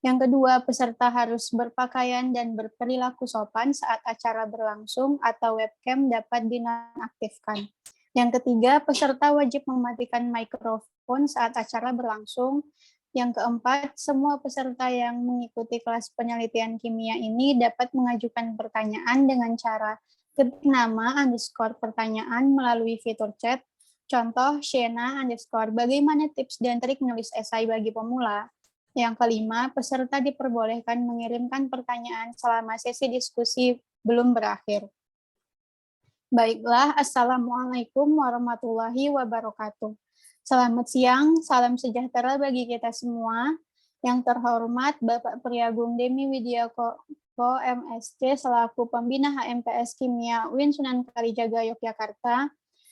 Yang kedua, peserta harus berpakaian dan berperilaku sopan saat acara berlangsung atau webcam dapat dinonaktifkan. Yang ketiga, peserta wajib mematikan mikrofon saat acara berlangsung. Yang keempat, semua peserta yang mengikuti kelas penelitian kimia ini dapat mengajukan pertanyaan dengan cara ketik nama underscore pertanyaan melalui fitur chat. Contoh, Shena underscore, bagaimana tips dan trik menulis esai bagi pemula? Yang kelima, peserta diperbolehkan mengirimkan pertanyaan selama sesi diskusi belum berakhir. Baiklah, Assalamualaikum warahmatullahi wabarakatuh. Selamat siang, salam sejahtera bagi kita semua. Yang terhormat Bapak Priagung Demi Widiako MSc selaku Pembina HMPS Kimia UIN Sunan Kalijaga Yogyakarta,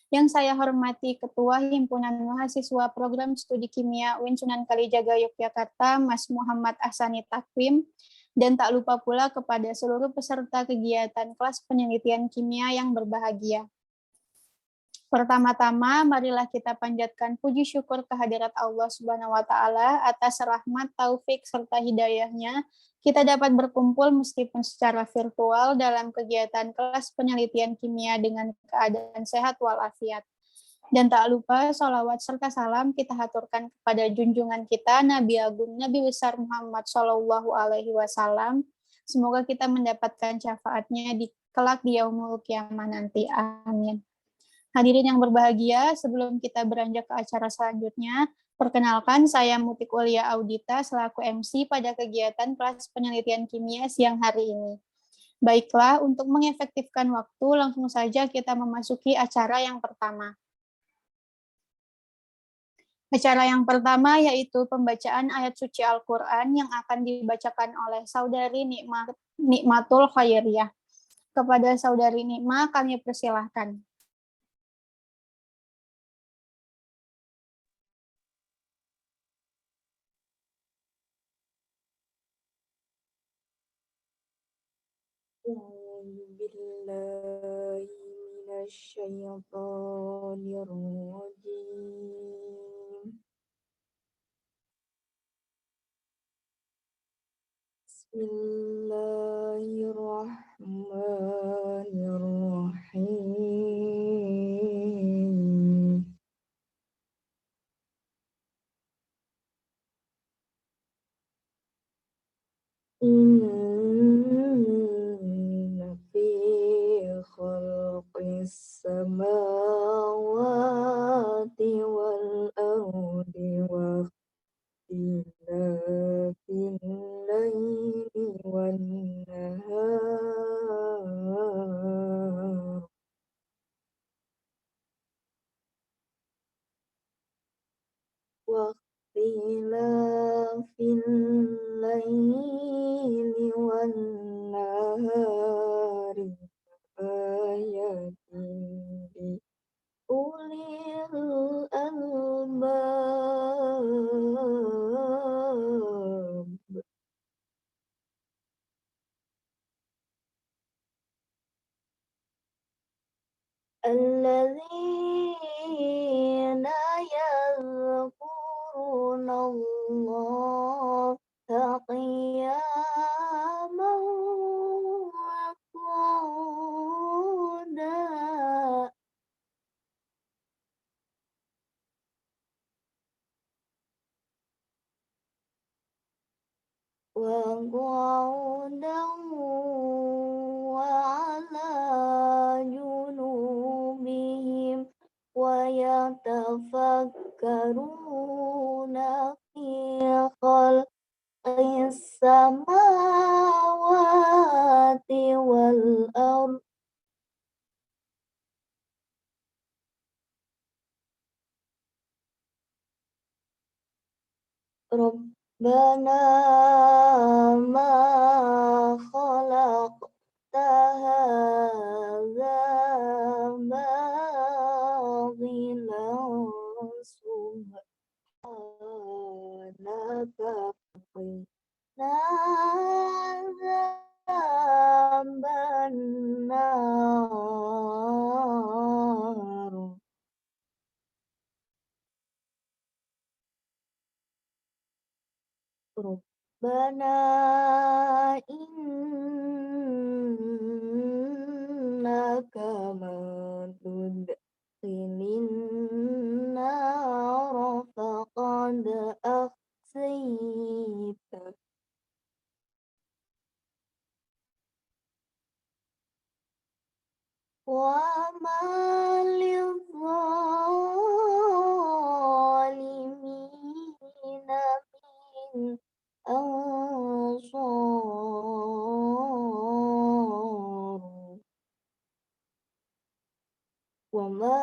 yang saya hormati Ketua Himpunan Mahasiswa Program Studi Kimia UIN Sunan Kalijaga Yogyakarta, Mas Muhammad Ahsani Takwim, dan tak lupa pula kepada seluruh peserta kegiatan kelas penelitian kimia yang berbahagia. Pertama-tama, marilah kita panjatkan puji syukur kehadirat Allah Subhanahu wa Ta'ala atas rahmat, taufik, serta hidayahnya. Kita dapat berkumpul meskipun secara virtual dalam kegiatan kelas penelitian kimia dengan keadaan sehat walafiat. Dan tak lupa sholawat serta salam kita haturkan kepada junjungan kita Nabi Agung Nabi besar Muhammad Shallallahu Alaihi Wasallam. Semoga kita mendapatkan syafaatnya di kelak di yaumul kiamah nanti. Amin. Hadirin yang berbahagia, sebelum kita beranjak ke acara selanjutnya, perkenalkan saya Mutik Ulia Audita selaku MC pada kegiatan kelas penelitian kimia siang hari ini. Baiklah, untuk mengefektifkan waktu, langsung saja kita memasuki acara yang pertama. Acara yang pertama yaitu pembacaan ayat suci Al-Quran yang akan dibacakan oleh Saudari Nikmatul Khairiyah. Kepada Saudari Nikma, kami persilahkan. Bismillahirrahmanirrahim. Inna fi khalqis samawati wal ardi wa ikhtilafil laili wan nahar wa ikhtilafil laili wan nahari ayatin li ulil albab. الذين يذكرون الله قياما وقعودا وعلى جنوبهم ويتفكرون في خلق السماوات والأرض ربنا ما خلقت هذا باطلا سبحانك فقنا عذاب النار. Rabbana innaka man tudkhilin nara faqad akhzaita wa ma lidh-dhalimina min ansar wa ma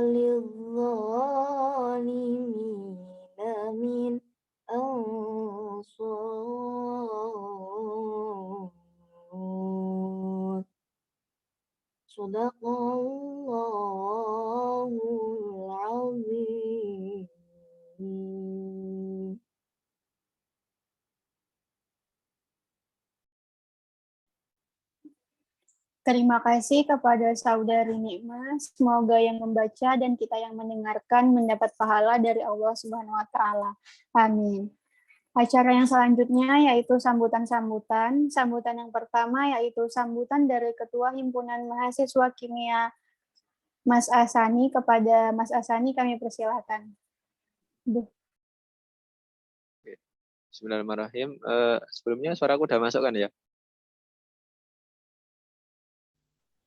lidh-dhalimina min ansar. Shadaqallahul azim. Terima kasih kepada Saudari Nikmah. Semoga yang membaca dan kita yang mendengarkan mendapat pahala dari Allah Subhanahu wa taala. Amin. Acara yang selanjutnya yaitu sambutan-sambutan. Sambutan yang pertama yaitu sambutan dari Ketua Himpunan Mahasiswa Kimia Mas Asani. Kepada Mas Asani kami persilahkan. Bismillahirrahmanirrahim. Sebelumnya suaraku udah masuk kan ya?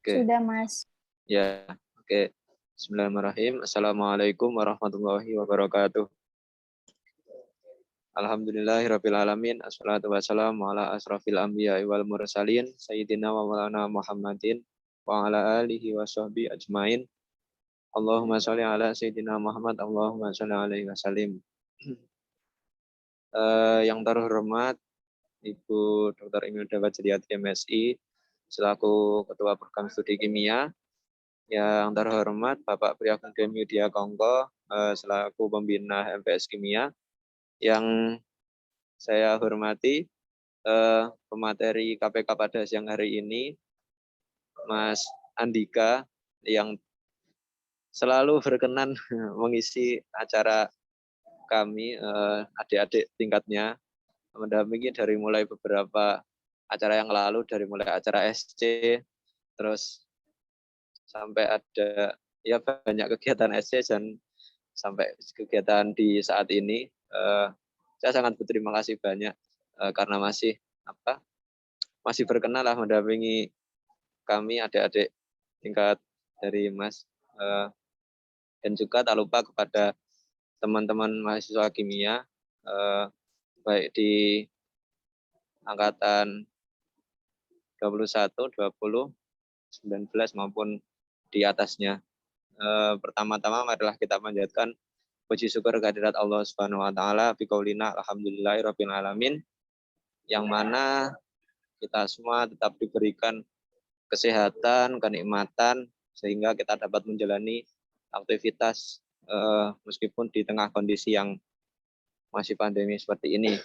Oke. Sudah, Mas. Ya, oke. Bismillahirrahmanirrahim. Assalamualaikum warahmatullahi wabarakatuh. Alhamdulillahirabbil alamin. Assalatu wassalamu ala asrofil anbiya'i wal mursalin sayyidina wa maulana Muhammadin wa ala alihi wa sahbihi ajmain. Allahumma sholli ala sayyidina Muhammad, Allahumma sholli alaihi wasallim. Yang terhormat Ibu Dr. Imelda Wajriyati MSI selaku Ketua Program Studi Kimia. Yang terhormat Bapak Priyagung Widya Kongko selaku Pembina MPS Kimia. Yang saya hormati pemateri KPK pada siang hari ini, Mas Andika, yang selalu berkenan mengisi acara kami, adik-adik tingkatnya, mendampingi dari mulai beberapa acara yang lalu, dari mulai acara SC, terus sampai ada ya banyak kegiatan SC dan sampai kegiatan di saat ini. Saya sangat berterima kasih banyak karena masih berkenan lah mendampingi kami adik-adik tingkat dari Mas, dan juga tak lupa kepada teman-teman mahasiswa kimia baik di angkatan 21, 20, 19 maupun di atasnya. Pertama-tama marilah kita panjatkan puji syukur kehadirat Allah Subhanahu wa taala biqaulina alhamdulillahirabbil alamin, yang mana kita semua tetap diberikan kesehatan, kenikmatan sehingga kita dapat menjalani aktivitas meskipun di tengah kondisi yang masih pandemi seperti ini.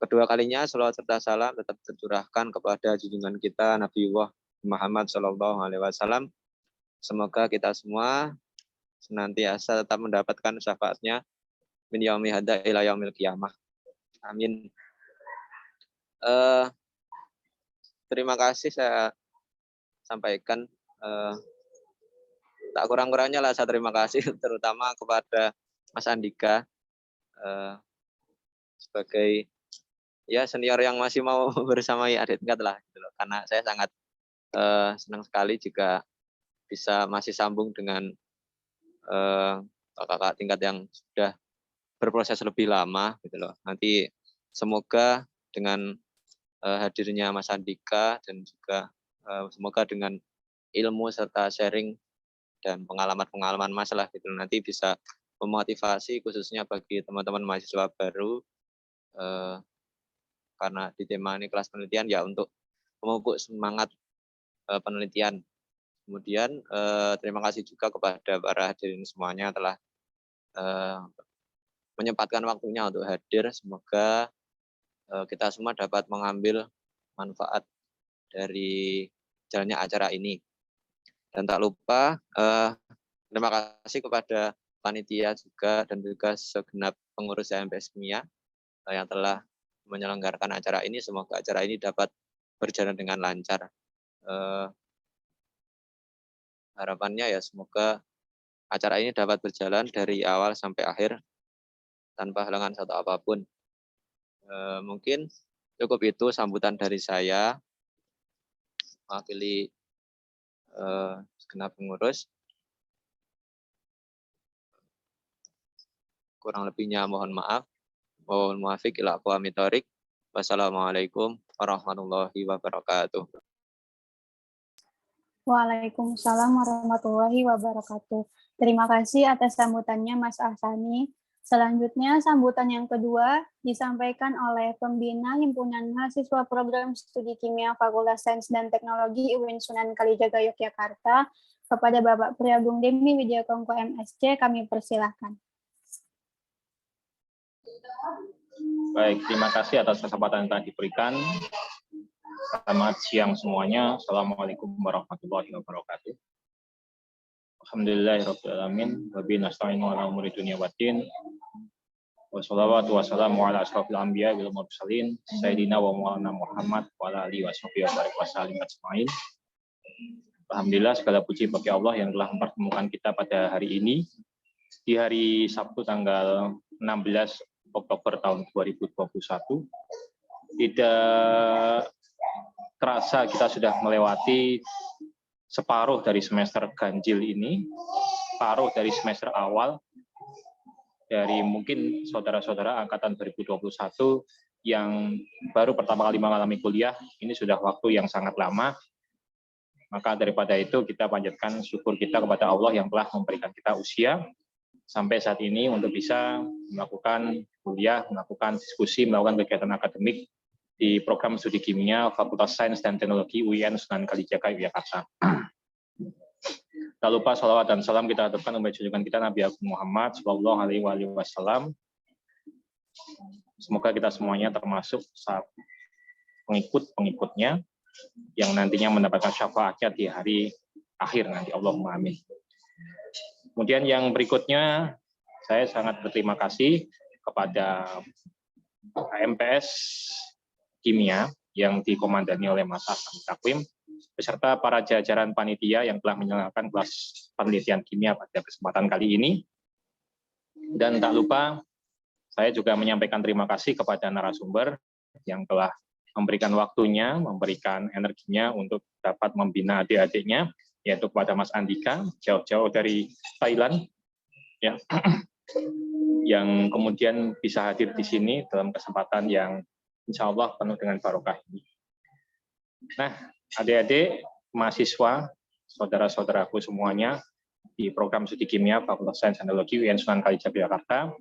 Kedua kalinya selawat serta salam tetap tercurahkan kepada junjungan kita Nabiullah Muhammad SAW. Semoga kita semua senantiasa tetap mendapatkan syafaatnya min yaumi hadza ila yaumil qiyamah. Amin. Terima kasih saya sampaikan, tak kurang-kurangnya lah saya terima kasih terutama kepada Mas Andika sebagai ya senior yang masih mau bersamai adik tingkat lah gitu loh. Karena saya sangat senang sekali jika bisa masih sambung dengan kakak tingkat yang sudah berproses lebih lama gitu loh. Nanti semoga dengan hadirnya Mas Andika dan juga semoga dengan ilmu serta sharing dan pengalaman-pengalaman Mas lah gitu nanti bisa memotivasi khususnya bagi teman-teman mahasiswa baru, karena di tema ini kelas penelitian ya untuk memupuk semangat penelitian. Kemudian terima kasih juga kepada para hadirin semuanya telah menyempatkan waktunya untuk hadir. Semoga kita semua dapat mengambil manfaat dari jalannya acara ini. Dan tak lupa terima kasih kepada panitia juga dan juga segenap pengurus MPS Kimia yang telah menyelenggarakan acara ini. Semoga acara ini dapat berjalan dengan lancar. Harapannya ya semoga acara ini dapat berjalan dari awal sampai akhir tanpa halangan satu apapun. Mungkin cukup itu sambutan dari saya mewakili segenap pengurus. Kurang lebihnya mohon maaf. Mohon muafiq ila aqwamit thoriq. Wassalamualaikum warahmatullahi wabarakatuh. Waalaikumsalam warahmatullahi wabarakatuh. Terima kasih atas sambutannya Mas Ahsani. Selanjutnya, sambutan yang kedua disampaikan oleh pembina Himpunan Mahasiswa Program Studi Kimia Fakultas Sains dan Teknologi UIN Sunan Kalijaga Yogyakarta kepada Bapak Priagung Demi Widyakongko MSc. Kami persilahkan. Baik, terima kasih atas kesempatan yang telah diberikan. Selamat siang semuanya. Assalamualaikum warahmatullahi wabarakatuh. Alhamdulillahirrahmanirrahim. Wa bihi nasta'inu ala umuri dunya waddin. Wassalatu wassalamu ala asrofil anbiya wal mursalin sayyidina wa maulana Muhammad wa ala alihi washabihi wa sallim ajmain. Alhamdulillah, segala puji bagi Allah yang telah mempertemukan kita pada hari ini di hari Sabtu tanggal 16 Oktober tahun 2021. Tidak terasa kita sudah melewati separuh dari semester ganjil ini, separuh dari semester awal dari mungkin saudara-saudara angkatan 2021 yang baru pertama kali mengalami kuliah. Ini sudah waktu yang sangat lama. Maka daripada itu kita panjatkan syukur kita kepada Allah yang telah memberikan kita usia sampai saat ini untuk bisa melakukan kuliah, melakukan diskusi, melakukan kegiatan akademik di program studi kimia Fakultas Sains dan Teknologi UIN Sunan Kalijaga Yogyakarta. Tak lupa salawat dan salam kita aturkan untuk junjungan kita Nabi Agung Muhammad Sallallahu Alaihi Wasallam. Semoga kita semuanya termasuk pengikut-pengikutnya yang nantinya mendapatkan syafaatnya di hari akhir nanti. Allahumma amin. Kemudian yang berikutnya, saya sangat berterima kasih kepada MPS Kimia yang dikomandani oleh Mas Ahsan Takwim, beserta para jajaran panitia yang telah menyelenggarakan kelas penelitian kimia pada kesempatan kali ini. Dan tak lupa, saya juga menyampaikan terima kasih kepada narasumber yang telah memberikan waktunya, memberikan energinya untuk dapat membina adik-adiknya, yaitu kepada Mas Andika, jauh-jauh dari Thailand, ya, yang kemudian bisa hadir di sini dalam kesempatan yang insya Allah penuh dengan barokah ini. Nah, adik-adik, mahasiswa, saudara-saudaraku semuanya di program studi kimia Fakultas Sains dan Teknologi UIN Sunan Kalijaga Yogyakarta,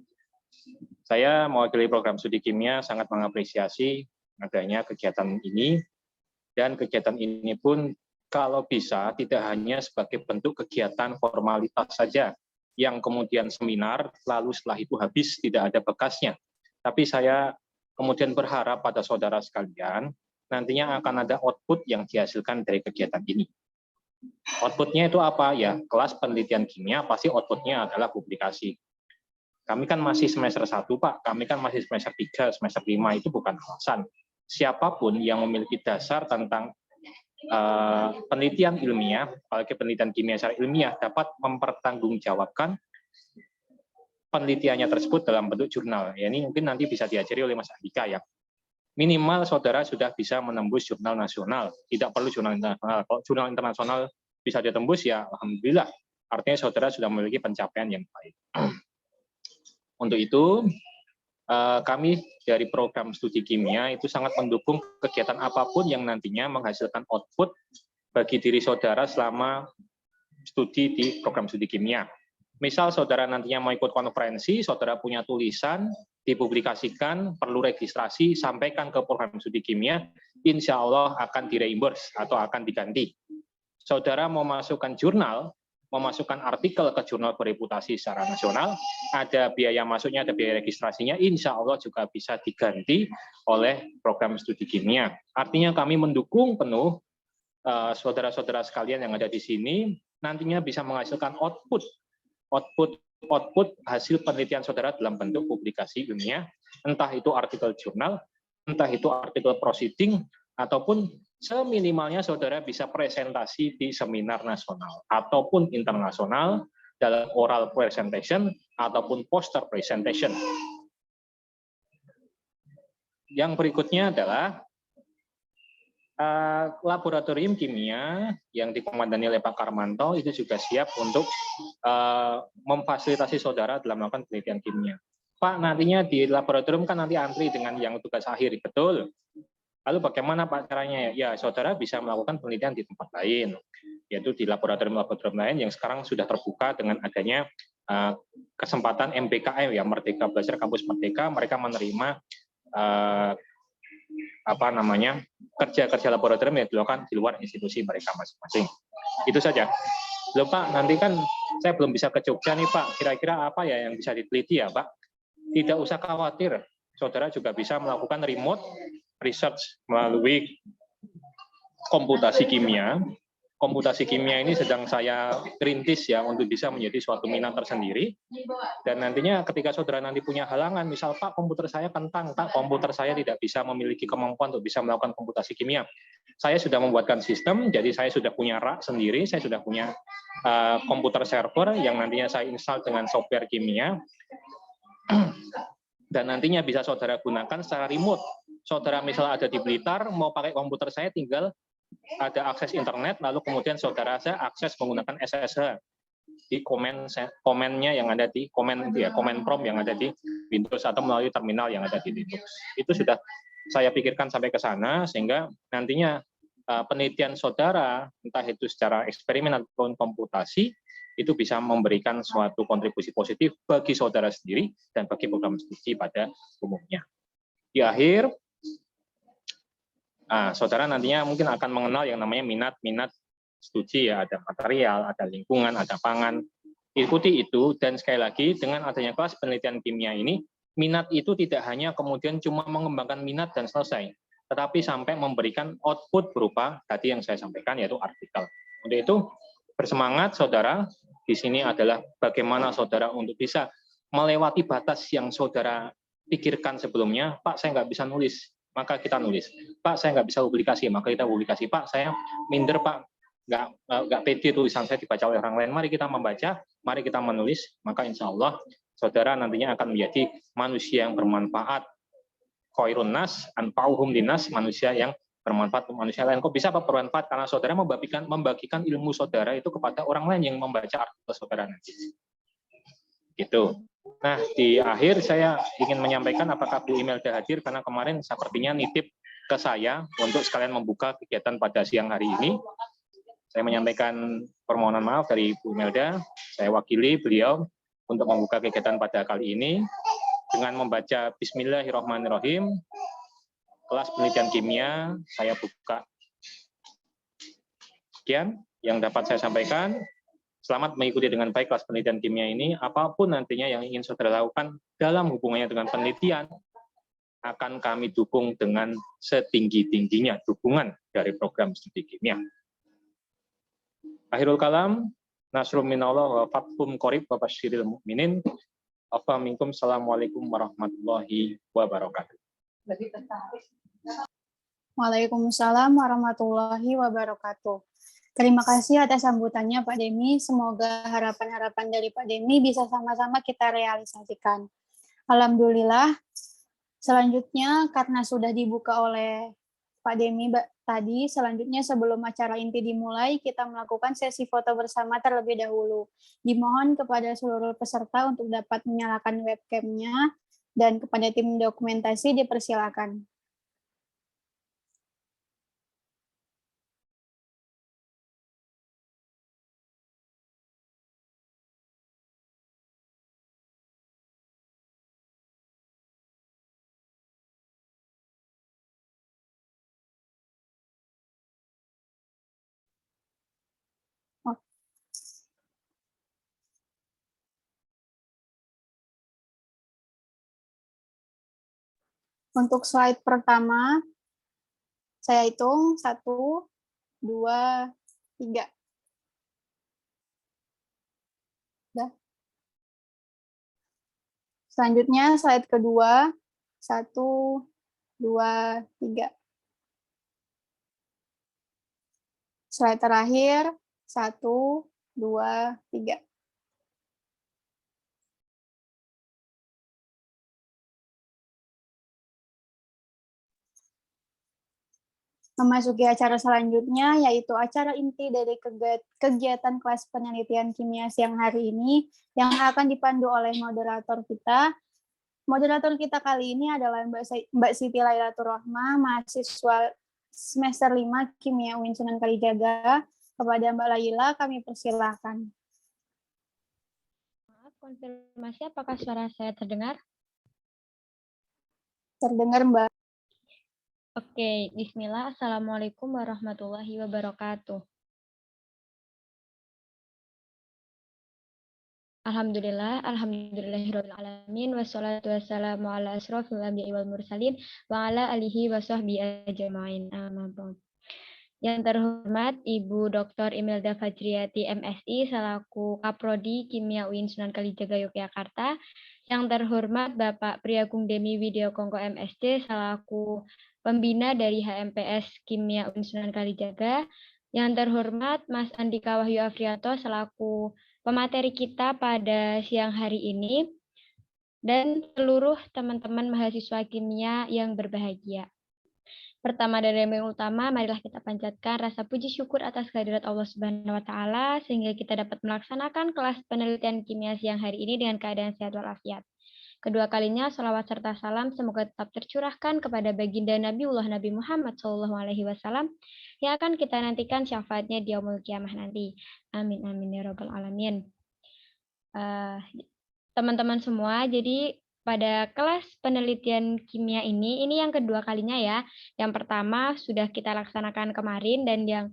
saya mewakili program studi kimia sangat mengapresiasi adanya kegiatan ini, dan kegiatan ini pun kalau bisa tidak hanya sebagai bentuk kegiatan formalitas saja yang kemudian seminar lalu setelah itu habis tidak ada bekasnya. Tapi saya kemudian berharap pada saudara sekalian nantinya akan ada output yang dihasilkan dari kegiatan ini. Outputnya itu apa? Ya, kelas penelitian kimia pasti outputnya adalah publikasi. Kami kan masih semester 1, Pak. Kami kan masih semester 3, semester 5, itu bukan alasan. Siapapun yang memiliki dasar tentang penelitian ilmiah, apalagi penelitian kimia secara ilmiah, dapat mempertanggungjawabkan penelitiannya tersebut dalam bentuk jurnal. Ya, ini mungkin nanti bisa diajari oleh Mas Andika ya. Minimal saudara sudah bisa menembus jurnal nasional, tidak perlu jurnal internasional. Kalau jurnal internasional bisa ditembus ya alhamdulillah, artinya saudara sudah memiliki pencapaian yang baik. Untuk itu kami dari program studi kimia itu sangat mendukung kegiatan apapun yang nantinya menghasilkan output bagi diri saudara selama studi di program studi kimia. Misal saudara nantinya mau ikut konferensi, saudara punya tulisan, dipublikasikan, perlu registrasi, sampaikan ke program studi kimia, insya Allah akan di-reimburse atau akan diganti. Saudara mau masukkan jurnal, memasukkan artikel ke jurnal bereputasi secara nasional, ada biaya masuknya, ada biaya registrasinya, insya Allah juga bisa diganti oleh program studi kimia. Artinya kami mendukung penuh saudara-saudara sekalian yang ada di sini, nantinya bisa menghasilkan output hasil penelitian saudara dalam bentuk publikasi ilmiah, entah itu artikel jurnal, entah itu artikel proceeding, ataupun seminimalnya saudara bisa presentasi di seminar nasional ataupun internasional dalam oral presentation ataupun poster presentation. Yang berikutnya adalah laboratorium kimia yang dikomandani oleh Pak Karmanto itu juga siap untuk memfasilitasi saudara dalam melakukan penelitian kimia. Pak, nantinya di laboratorium kan nanti antri dengan yang tugas akhir, betul? Lalu bagaimana Pak caranya? Ya, saudara bisa melakukan penelitian di tempat lain, yaitu di laboratorium-laboratorium lain yang sekarang sudah terbuka dengan adanya kesempatan MBKM, ya, Merdeka Belajar Kampus Merdeka. Mereka menerima kerja-kerja laboratorium yang dilakukan di luar institusi mereka masing-masing. Itu saja. Loh Pak, nanti kan saya belum bisa ke Jogja nih Pak, kira-kira apa ya yang bisa diteliti ya Pak? Tidak usah khawatir, saudara juga bisa melakukan remote research melalui komputasi kimia. Komputasi kimia ini sedang saya rintis ya untuk bisa menjadi suatu minat tersendiri. Dan nantinya ketika saudara nanti punya halangan, misal Pak komputer saya kentang, Pak komputer saya tidak bisa memiliki kemampuan untuk bisa melakukan komputasi kimia. Saya sudah membuatkan sistem, jadi saya sudah punya rak sendiri, saya sudah punya komputer server yang nantinya saya install dengan software kimia. Dan nantinya bisa saudara gunakan secara remote. Saudara misal ada di Blitar, mau pakai komputer saya tinggal ada akses internet, lalu kemudian saudara saya akses menggunakan SSH di komennya yang ada di komen prompt yang ada di Windows atau melalui terminal yang ada di Linux. Itu sudah saya pikirkan sampai ke sana sehingga nantinya penelitian saudara entah itu secara eksperimen ataupun komputasi itu bisa memberikan suatu kontribusi positif bagi saudara sendiri dan bagi program studi pada umumnya. Di akhir saudara nantinya mungkin akan mengenal yang namanya minat studi ya, ada material, ada lingkungan, ada pangan. Ikuti itu dan sekali lagi dengan adanya kelas penelitian kimia ini, minat itu tidak hanya kemudian cuma mengembangkan minat dan selesai, tetapi sampai memberikan output berupa tadi yang saya sampaikan yaitu artikel. Untuk itu bersemangat saudara, di sini adalah bagaimana saudara untuk bisa melewati batas yang saudara pikirkan sebelumnya. Pak saya nggak bisa nulis, maka kita nulis. Pak, saya nggak bisa publikasi, maka kita publikasi. Pak, saya minder, Pak, nggak pede tulisan saya dibaca oleh orang lain. Mari kita membaca, mari kita menulis, maka insya Allah saudara nantinya akan menjadi manusia yang bermanfaat. Khairun nas, anfa'uhum linnas, manusia yang bermanfaat untuk manusia lain. Kok bisa bermanfaat? Karena saudara membagikan ilmu saudara itu kepada orang lain yang membaca artikel saudara nanti. Gitu. Nah, di akhir saya ingin menyampaikan apakah Bu Imelda hadir, karena kemarin sepertinya nitip ke saya untuk sekalian membuka kegiatan pada siang hari ini. Saya menyampaikan permohonan maaf dari Bu Imelda, saya wakili beliau untuk membuka kegiatan pada kali ini dengan membaca Bismillahirrahmanirrahim, kelas penelitian kimia, saya buka. Sekian yang dapat saya sampaikan. Selamat mengikuti dengan baik kelas penelitian kimia ini. Apapun nantinya yang ingin saudara lakukan dalam hubungannya dengan penelitian, akan kami dukung dengan setinggi-tingginya dukungan dari program studi kimia. Akhirul kalam, nasrum minallah wa fathum qorib wa basyiril mu'minin. Assalamualaikum warahmatullahi wabarakatuh. Waalaikumsalam warahmatullahi wabarakatuh. Terima kasih atas sambutannya Pak Demi. Semoga harapan-harapan dari Pak Demi bisa sama-sama kita realisasikan. Alhamdulillah. Selanjutnya, karena sudah dibuka oleh Pak Demi tadi, selanjutnya sebelum acara inti dimulai, kita melakukan sesi foto bersama terlebih dahulu. Dimohon kepada seluruh peserta untuk dapat menyalakan webcam-nya, dan kepada tim dokumentasi dipersilakan. Untuk slide pertama, saya hitung 1, 2, 3. Selanjutnya slide kedua, 1, 2, 3. Slide terakhir, 1, 2, 3. Memasuki acara selanjutnya, yaitu acara inti dari kegiatan kelas penelitian kimia siang hari ini, yang akan dipandu oleh moderator kita. Moderator kita kali ini adalah Mbak Siti Lailatul Rohmah, mahasiswa semester 5 Kimia UIN Sunan Kalijaga. Kepada Mbak Laila, kami persilahkan. Maaf, konfirmasi apakah suara saya terdengar? Terdengar, Mbak. Oke, bismillah. Assalamualaikum warahmatullahi wabarakatuh. Alhamdulillahirabbil alamin wassalatu wassalamu ala asrofil anbiya'i wal mursalin wa ala alihi wa sahbihi ajmain. Yang terhormat Ibu Dr. Imelda Fajriati MSI selaku Kaprodi Kimia UIN Sunan Kalijaga Yogyakarta. Yang terhormat Bapak Priagung Demi Widiokongko MSc selaku Pembina dari HMPS Kimia UIN Sunan Kalijaga. Yang terhormat Mas Andika Wahyu Afrianto selaku pemateri kita pada siang hari ini. Dan seluruh teman-teman mahasiswa kimia yang berbahagia. Pertama dari yang utama, marilah kita panjatkan rasa puji syukur atas kehadirat Allah Subhanahu wa Ta'ala, sehingga kita dapat melaksanakan kelas penelitian kimia siang hari ini dengan keadaan sehat walafiat. Kedua kalinya, sholawat serta salam semoga tetap tercurahkan kepada baginda Nabiullah Nabi Muhammad SAW yang akan kita nantikan syafaatnya di yaumul kiamah nanti. Amin amin ya rabbal alamin. Teman-teman semua, jadi pada kelas penelitian kimia ini yang kedua kalinya ya. Yang pertama sudah kita laksanakan kemarin dan yang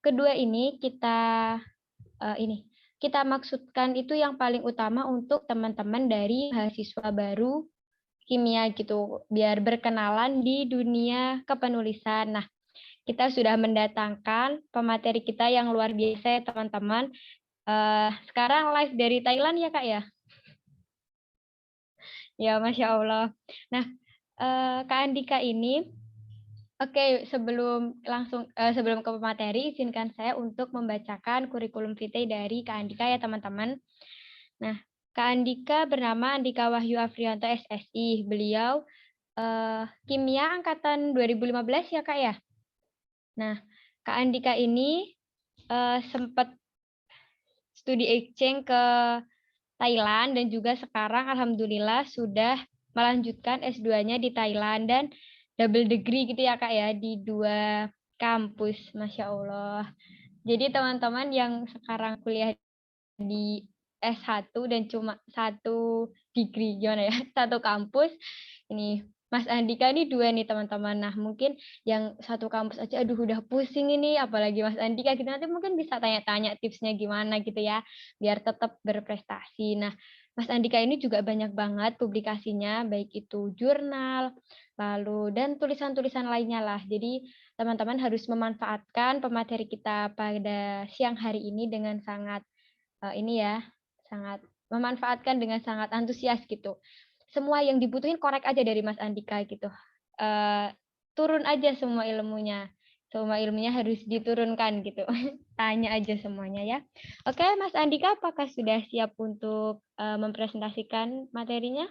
kedua ini kita maksudkan itu yang paling utama untuk teman-teman dari mahasiswa baru kimia gitu, biar berkenalan di dunia kepenulisan. Nah, kita sudah mendatangkan pemateri kita yang luar biasa ya teman-teman. Sekarang live dari Thailand ya Kak ya? Ya, Masya Allah. Nah, Kak Andika ini, oke, sebelum ke materi, izinkan saya untuk membacakan kurikulum vitae dari Kak Andika ya, teman-teman. Nah, Kak Andika bernama Andika Wahyu Afrianto SSI. Beliau kimia angkatan 2015 ya, Kak ya? Nah, Kak Andika ini sempat studi exchange ke Thailand dan juga sekarang alhamdulillah sudah melanjutkan S2-nya di Thailand dan double degree gitu ya Kak ya di 2 kampus, Masya Allah. Jadi teman-teman yang sekarang kuliah di S1 dan cuma 1 degree gimana ya, 1 kampus, ini Mas Andika ini 2 nih teman-teman. Nah mungkin yang 1 kampus aja aduh udah pusing ini, apalagi Mas Andika gitu, nanti mungkin bisa tanya-tanya tipsnya gimana gitu ya, biar tetap berprestasi. Nah Mas Andika ini juga banyak banget publikasinya, baik itu jurnal, lalu dan tulisan-tulisan lainnya lah. Jadi teman-teman harus memanfaatkan pemateri kita pada siang hari ini dengan sangat sangat memanfaatkan dengan sangat antusias gitu. Semua yang dibutuhin korek aja dari Mas Andika gitu. Turun aja semua ilmunya. Semua ilmunya harus diturunkan gitu. Tanya aja semuanya ya. Oke, Mas Andika, apakah sudah siap untuk mempresentasikan materinya?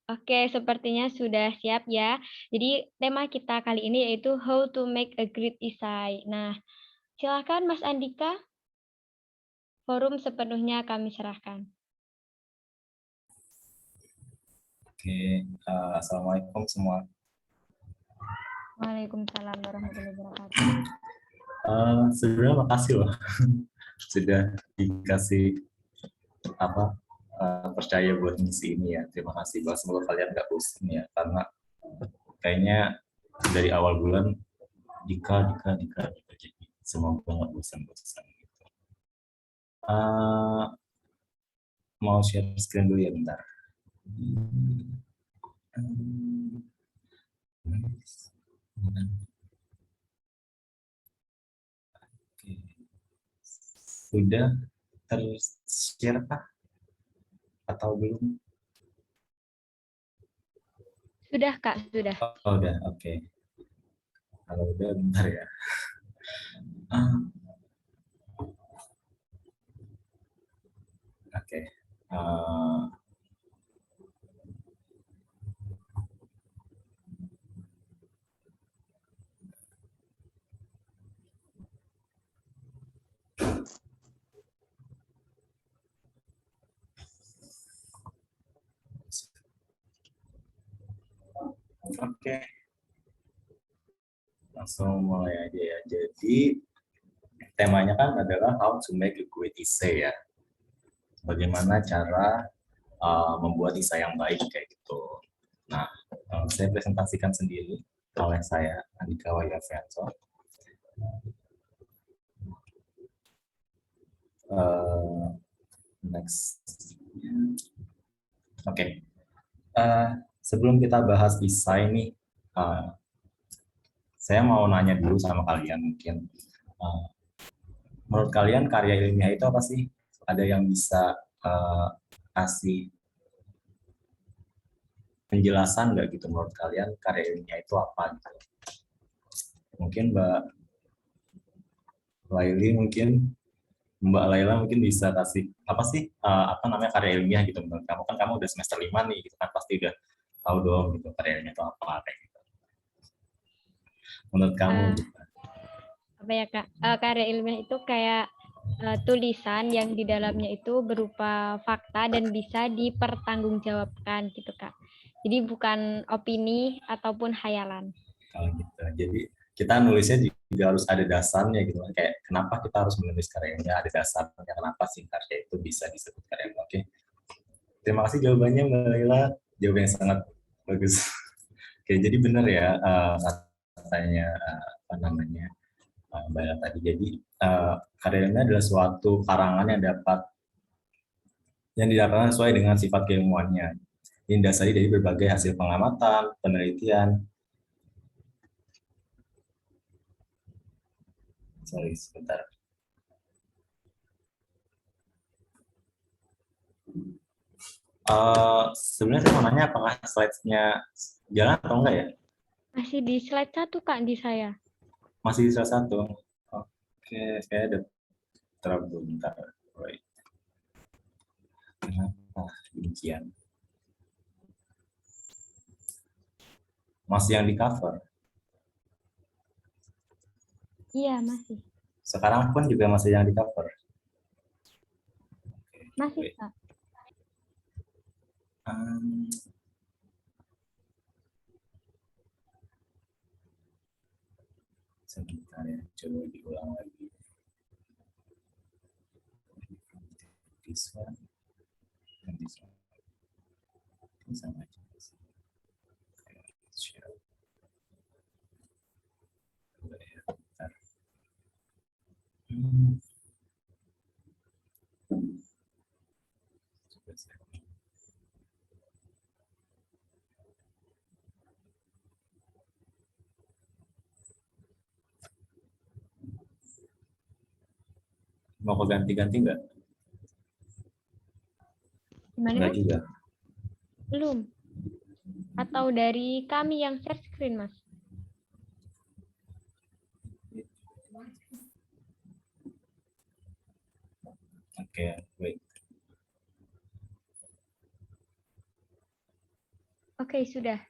Oke, sepertinya sudah siap ya. Jadi tema kita kali ini yaitu How to make a great essay. Nah, silakan Mas Andika. Forum sepenuhnya kami serahkan. Oke, Assalamualaikum semua. Waalaikumsalam warahmatullahi wabarakatuh. Sebenarnya makasih loh sudah dikasih percaya buat misi ini ya. Terima kasih banget, semoga kalian nggak bosan ya, karena kayaknya dari awal bulan Dika jadi semoga nggak bosan-bosan gitu. Mau share screen dulu ya bentar. Sudah ter-share kah? Atau belum? Sudah, Kak, sudah. Oh, udah, oke. Kalau udah bentar ya. Ah, oke. Oke, langsung mulai aja ya. Jadi temanya kan adalah how to make a great essay ya. Bagaimana cara membuat essay yang baik kayak gitu. Nah, saya presentasikan sendiri oleh saya Andika Wahyafrianto. Next. Oke. Sebelum kita bahas essay nih, saya mau nanya dulu sama kalian mungkin. Menurut kalian karya ilmiah itu apa sih? Ada yang bisa kasih penjelasan nggak gitu menurut kalian karya ilmiah itu apa gitu? Mungkin Mbak Laila mungkin bisa kasih apa sih apa namanya karya ilmiah gitu menurut kamu, kan kamu udah semester 5 nih gitu kan, pasti udah tahu dong gitu karya ilmiah itu apa kayak gitu. Menurut kamu gitu. Apa ya, Kak? Karya ilmiah itu kayak tulisan yang di dalamnya itu berupa fakta dan bisa dipertanggungjawabkan gitu, Kak. Jadi bukan opini ataupun hayalan. Kalau gitu. Jadi kita nulisnya juga harus ada dasarnya gitu. Kayak kenapa kita harus menulis karyanya, ada dasarnya, kenapa sih karya itu bisa disebut karya. Oke. Terima kasih jawabannya Mbak Laila. Jawaban yang sangat bagus. Oke, jadi benar ya katanya apa namanya Mbak Laila tadi. Jadi karyanya adalah suatu karangan yang didapatkan sesuai dengan sifat keilmuannya. Ini didasari dari berbagai hasil pengamatan, penelitian. Sorry, sebentar. Sebenarnya saya mau nanya apakah slide-nya jalan atau enggak ya? Masih di slide 1, Kak, di saya. Masih di slide 1. Oke, saya ada trouble bentar. Right. Kenapa demikian? Masih yang di cover? Iya, masih. Sekarang pun juga masih yang di cover? Masih, Kak. Sebentar ya, coba diulang lagi. This one and this one. Sama aja. Share. Bentar. Mau ke ganti-ganti nggak? Gimana, Nggak Mas? juga. Belum. Atau dari kami yang share screen, Mas? Oke, wait. Oke, sudah.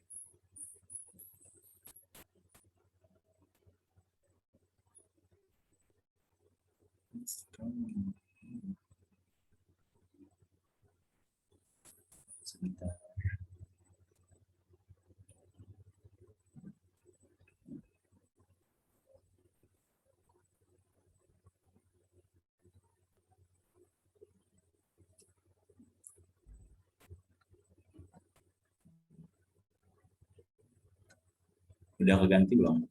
Sebentar. Udah keganti belum?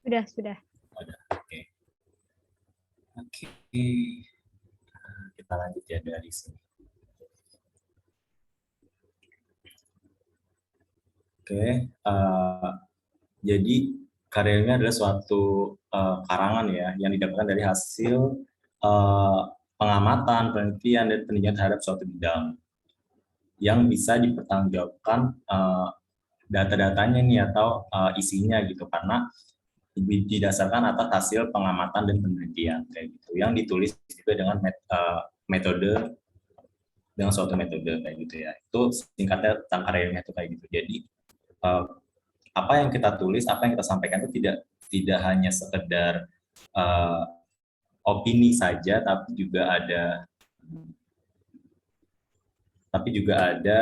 Sudah. Udah, oke. Oke. Kita lanjut ya dari sini. Oke, jadi karyanya adalah suatu karangan ya yang didapatkan dari hasil pengamatan, penelitian, dan penelitian terhadap suatu bidang. yang bisa dipertanggungjawabkan data-datanya nih atau isinya gitu, karena didasarkan atas hasil pengamatan dan penelitian kayak gitu yang ditulis juga dengan metode dengan suatu metode kayak gitu ya. Itu singkatnya tentang karya itu kayak gitu. Jadi apa yang kita tulis, apa yang kita sampaikan itu tidak hanya sekedar opini saja, tapi juga ada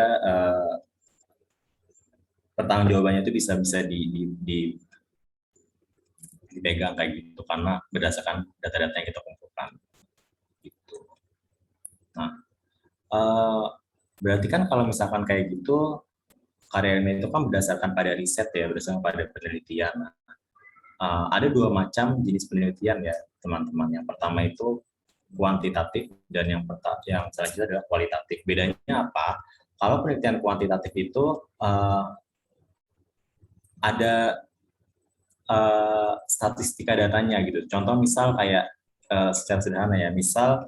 pertanggungjawabannya itu bisa dipegang kayak gitu karena berdasarkan data-data yang kita kumpulkan gitu. Nah, berarti kan kalau misalkan kayak gitu karya ilmiah itu kan berdasarkan pada riset ya, berdasarkan pada penelitian. Nah, ada 2 macam jenis penelitian ya teman-teman. Yang pertama itu kuantitatif dan yang selanjutnya adalah kualitatif. Bedanya apa? Kalau penelitian kuantitatif itu ada statistika datanya gitu. Contoh misal kayak secara sederhana ya, misal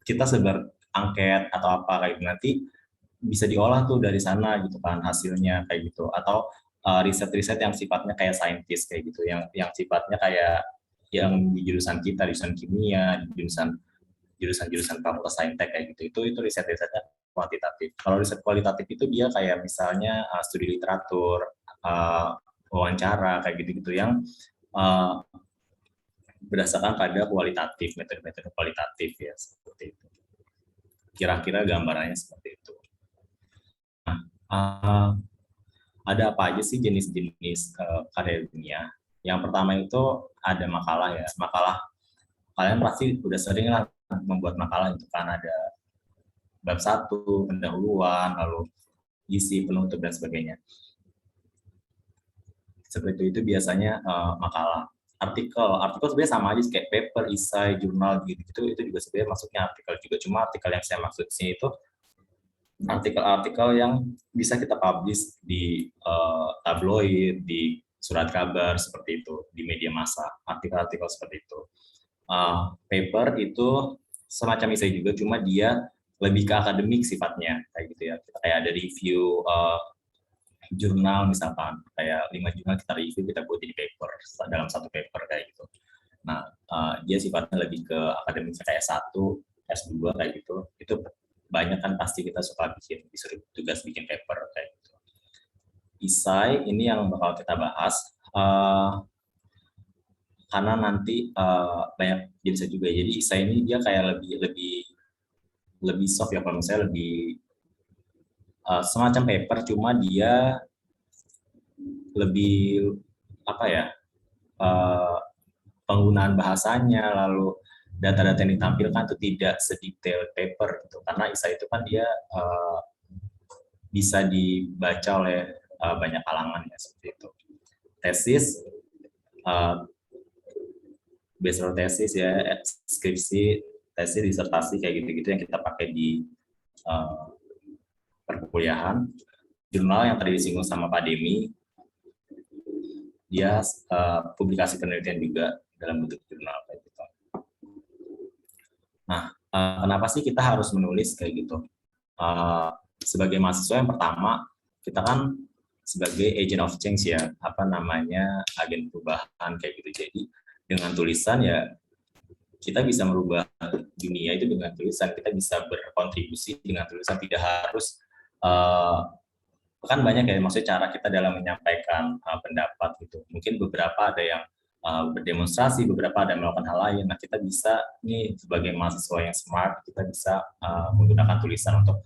kita sebar angket atau apa kayak gitu, nanti bisa diolah tuh dari sana gitu kan hasilnya kayak gitu, atau riset-riset yang sifatnya kayak saintis kayak gitu, yang sifatnya kayak yang di jurusan kita, jurusan kimia, di jurusan fakultas saintek kayak gitu, itu riset-risetnya kuantitatif. Kalau riset kualitatif itu dia kayak misalnya studi literatur, wawancara kayak gitu-gitu yang berdasarkan pada kualitatif, metode-metode kualitatif ya, seperti itu. Kira-kira gambarannya seperti itu. Nah, ada apa aja sih jenis-jenis karya ilmiah? Yang pertama itu ada makalah ya. Makalah, kalian pasti udah sering lah membuat makalah itu kan, ada bab 1, pendahuluan, lalu isi, penutup, dan sebagainya. Seperti itu biasanya makalah. Artikel sebenarnya sama aja kayak paper, esai, jurnal gitu, itu juga sebenarnya masuknya artikel juga. Cuma artikel yang saya maksud sini itu artikel-artikel yang bisa kita publish di tabloid, di surat kabar seperti itu, di media massa, artikel-artikel seperti itu. Paper itu semacam esai juga, cuma dia lebih ke akademik sifatnya kayak gitu ya. Kita kayak ada review jurnal misalkan, kayak 5 jurnal kita review, kita buat di paper dalam satu paper kayak gitu. Nah, dia sifatnya lebih ke akademik kayak S1, S2 kayak gitu. Itu banyak kan pasti kita suka disuruh tugas bikin paper kayak gitu. Esai ini yang bakal kita bahas karena nanti banyak jenisnya juga. Jadi esai ini dia kayak lebih soft ya, kalau misalnya lebih semacam paper, cuma dia lebih apa ya, penggunaan bahasanya, lalu data-data yang ditampilkan itu tidak sedetail paper gitu, karena esai itu kan dia bisa dibaca oleh banyak kalangan ya, seperti itu. Tesis, bachelor tesis ya, skripsi, tesis, disertasi kayak gitu-gitu yang kita pakai di perkuliahan. Jurnal yang tadi disinggung sama Pak Demi, dia publikasi penelitian juga dalam bentuk jurnal kayak gitu. Nah, kenapa sih kita harus menulis kayak gitu? Sebagai mahasiswa yang pertama, kita kan sebagai agent of change ya, agen perubahan kayak gitu. Jadi dengan tulisan ya kita bisa merubah dunia itu dengan tulisan, kita bisa berkontribusi dengan tulisan, tidak harus kan banyak ya, maksudnya cara kita dalam menyampaikan pendapat gitu. Mungkin beberapa ada yang berdemonstrasi, beberapa ada yang melakukan hal lain. Nah, kita bisa nih sebagai mahasiswa yang smart, kita bisa menggunakan tulisan untuk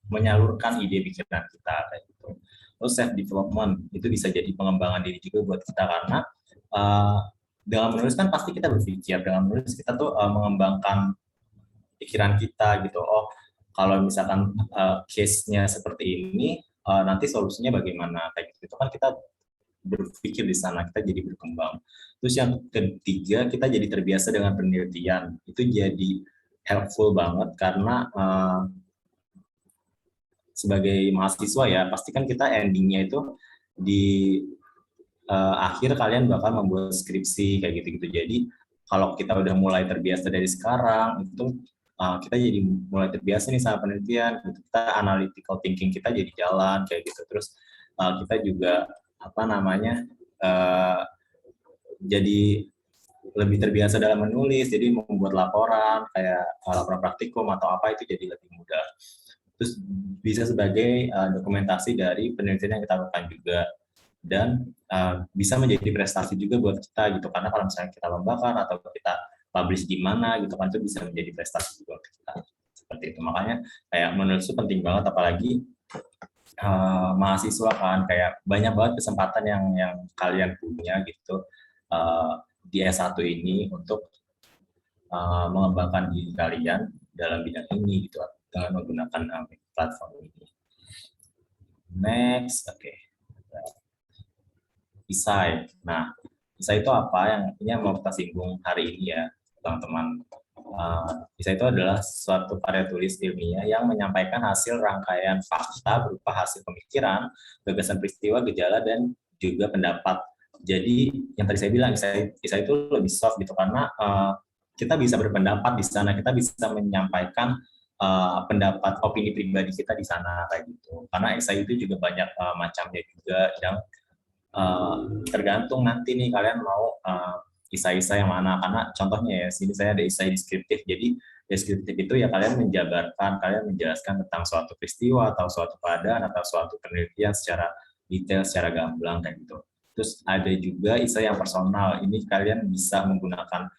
menyalurkan ide pikiran kita kayak gitu. Terus self development itu bisa jadi pengembangan diri juga buat kita, karena dengan menulis kan pasti kita berpikir, dengan menulis kita tuh mengembangkan pikiran kita gitu. Oh, kalau misalkan case-nya seperti ini, nanti solusinya bagaimana kayak gitu. Itu kan kita berpikir di sana, kita jadi berkembang. Terus yang ketiga, kita jadi terbiasa dengan penelitian. Itu jadi helpful banget karena sebagai mahasiswa ya, pasti kan kita endingnya itu di akhir kalian bakal membuat skripsi kayak gitu-gitu. Jadi kalau kita udah mulai terbiasa dari sekarang, itu kita jadi mulai terbiasa nih sama penelitian, gitu. Kita analytical thinking kita jadi jalan kayak gitu. Terus kita juga jadi lebih terbiasa dalam menulis, jadi membuat laporan kayak laporan praktikum atau apa itu jadi lebih mudah. Terus bisa sebagai dokumentasi dari penelitian yang kita lakukan juga, dan bisa menjadi prestasi juga buat kita gitu, karena kalau misalnya kita lombakan atau kita publish di mana gitu kan, itu bisa menjadi prestasi juga buat kita seperti itu. Makanya kayak menulis itu penting banget, apalagi mahasiswa kan, kayak banyak banget kesempatan yang kalian punya gitu di S1 ini untuk mengembangkan diri kalian dalam bidang ini gitu dengan menggunakan platform ini. Next, oke. Isai. Nah, Isai itu apa yang ini mau kita singgung hari ini ya, teman-teman. Isai itu adalah suatu karya tulis ilmiah yang menyampaikan hasil rangkaian fakta berupa hasil pemikiran, gagasan peristiwa, gejala, dan juga pendapat. Jadi yang tadi saya bilang, Isai itu lebih soft gitu, karena kita bisa berpendapat di sana, kita bisa menyampaikan pendapat, opini pribadi kita di sana kayak gitu. Karena esai itu juga banyak macamnya juga, yang tergantung nanti nih kalian mau esai-esai yang mana. Karena contohnya ya, sini saya ada esai deskriptif. Jadi deskriptif itu ya kalian menjabarkan, kalian menjelaskan tentang suatu peristiwa atau suatu keadaan atau suatu penelitian secara detail, secara gamblang kayak gitu. Terus ada juga esai yang personal. Ini kalian bisa menggunakan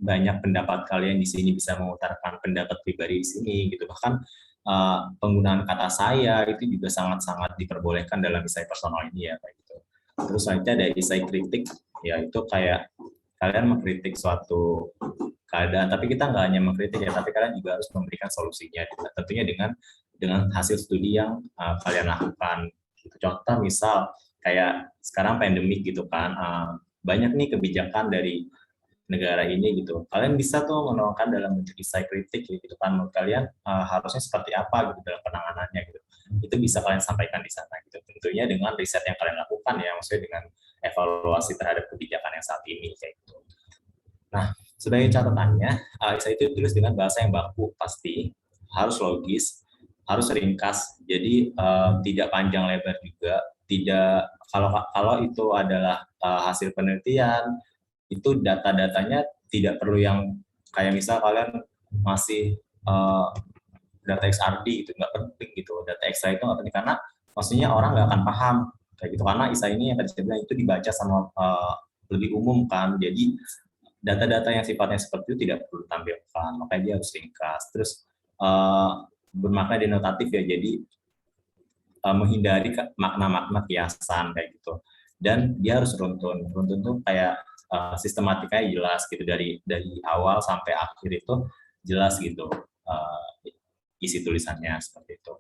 banyak pendapat kalian di sini, bisa mengutarakan pendapat pribadi di sini gitu. Bahkan penggunaan kata saya itu juga sangat-sangat diperbolehkan dalam esai personal ini ya kayak gitu. Terus selanjutnya ada esai kritik, ya itu kayak kalian mengkritik suatu keadaan, tapi kita nggak hanya mengkritik ya, tapi kalian juga harus memberikan solusinya, tentunya dengan hasil studi yang kalian lakukan. Gitu. Contoh misal kayak sekarang pandemik gitu kan, banyak nih kebijakan dari negara ini gitu. Kalian bisa tuh menuangkan dalam bentuk esai kritik gitu kan, menurut kalian harusnya seperti apa gitu dalam penanganannya gitu. Itu bisa kalian sampaikan di sana gitu. Tentunya dengan riset yang kalian lakukan ya, maksudnya dengan evaluasi terhadap kebijakan yang saat ini kayak gitu. Nah, sebagai catatannya, esai itu ditulis dengan bahasa yang baku pasti, harus logis, harus ringkas. Jadi tidak panjang lebar juga, tidak kalau itu adalah hasil penelitian, itu data-datanya tidak perlu yang kayak misal kalian masih data XRD gitu, nggak penting gitu. Data Excel itu nggak penting karena maksudnya orang nggak akan paham kayak gitu, karena ISA ini yang tadi saya bilang itu dibaca sama lebih umum kan. Jadi data-data yang sifatnya seperti itu tidak perlu tampilkan, makanya dia harus ringkas. Terus bermakna denotatif ya, jadi menghindari makna-makna kiasan kayak gitu. Dan dia harus runtun. Runtun tuh kayak sistematikanya jelas gitu, dari awal sampai akhir itu jelas gitu isi tulisannya seperti itu.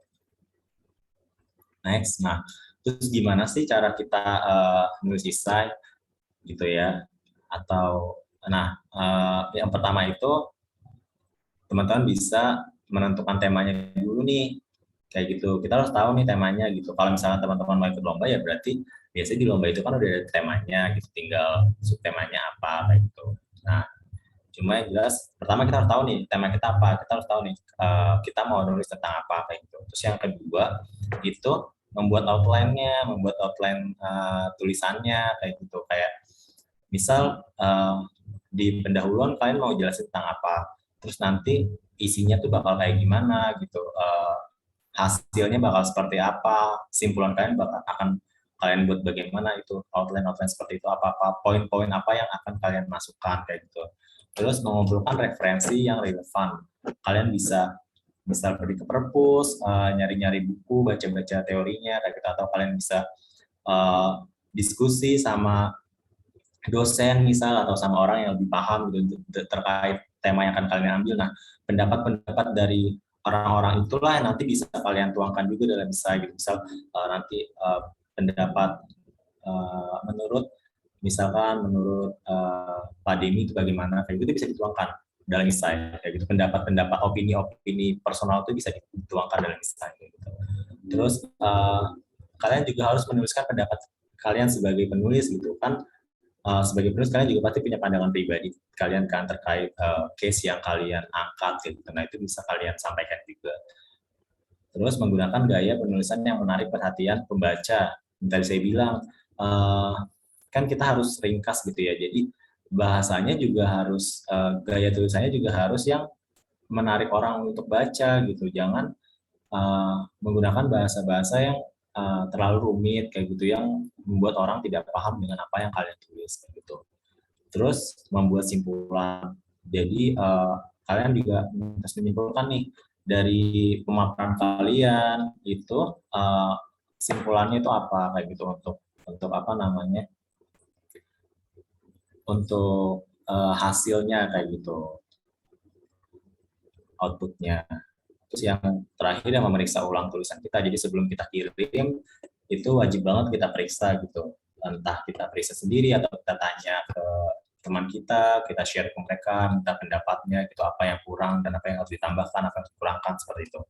Next, nah terus gimana sih cara kita nulis esai gitu ya? Atau yang pertama itu teman-teman bisa menentukan temanya dulu nih, kayak gitu. Kita harus tahu nih temanya gitu. Kalau misalnya teman-teman mau ikut lomba ya berarti biasanya di lomba itu kan udah ada temanya gitu, tinggal subtemanya apa kayak gitu. Nah, cuma yang jelas pertama kita harus tahu nih tema kita apa, kita harus tahu nih kita mau nulis tentang apa kayak gitu. Terus yang kedua itu membuat outline-nya, membuat outline tulisannya kayak gitu. Kayak misal di pendahuluan kalian mau jelasin tentang apa, terus nanti isinya tuh bakal kayak gimana gitu, hasilnya bakal seperti apa, simpulan kalian akan kalian buat bagaimana, itu outline seperti itu, apa poin-poin apa yang akan kalian masukkan kayak gitu. Terus mengumpulkan referensi yang relevan. Kalian bisa pergi ke perpus, nyari-nyari buku, baca-baca teorinya kayak gitu, atau kalian bisa diskusi sama dosen misal, atau sama orang yang lebih paham gitu terkait tema yang akan kalian ambil. Nah, pendapat-pendapat dari orang-orang itulah yang nanti bisa kalian tuangkan juga dalam esai gitu. Misal nanti pendapat menurut Pak Demi itu bagaimana, kayak gitu bisa dituangkan dalam esai kayak gitu. Pendapat opini personal itu bisa dituangkan dalam esai kayak gitu. Terus kalian juga harus menuliskan pendapat kalian sebagai penulis gitu kan. sebagai penulis kalian juga pasti punya pandangan pribadi kalian kan terkait case yang kalian angkat gitu. Nah itu bisa kalian sampaikan juga. Terus menggunakan gaya penulisan yang menarik perhatian pembaca. Tadi saya bilang kan kita harus ringkas gitu ya. Jadi bahasanya juga harus gaya tulisannya juga harus yang menarik orang untuk baca gitu. Jangan menggunakan bahasa-bahasa yang terlalu rumit kayak gitu yang membuat orang tidak paham dengan apa yang kalian tulis kayak gitu. Terus membuat simpulan. Jadi kalian juga harus menyimpulkan nih dari pemaparan kalian itu simpulannya itu apa kayak gitu untuk apa namanya? Untuk hasilnya kayak gitu. Outputnya. Terus yang terakhir yang memeriksa ulang tulisan kita. Jadi sebelum kita kirim itu wajib banget kita periksa gitu. Entah kita periksa sendiri atau kita tanya ke teman kita share ke mereka, minta pendapatnya gitu, apa yang kurang dan apa yang harus ditambahkan, apa yang harus dikurangkan seperti itu.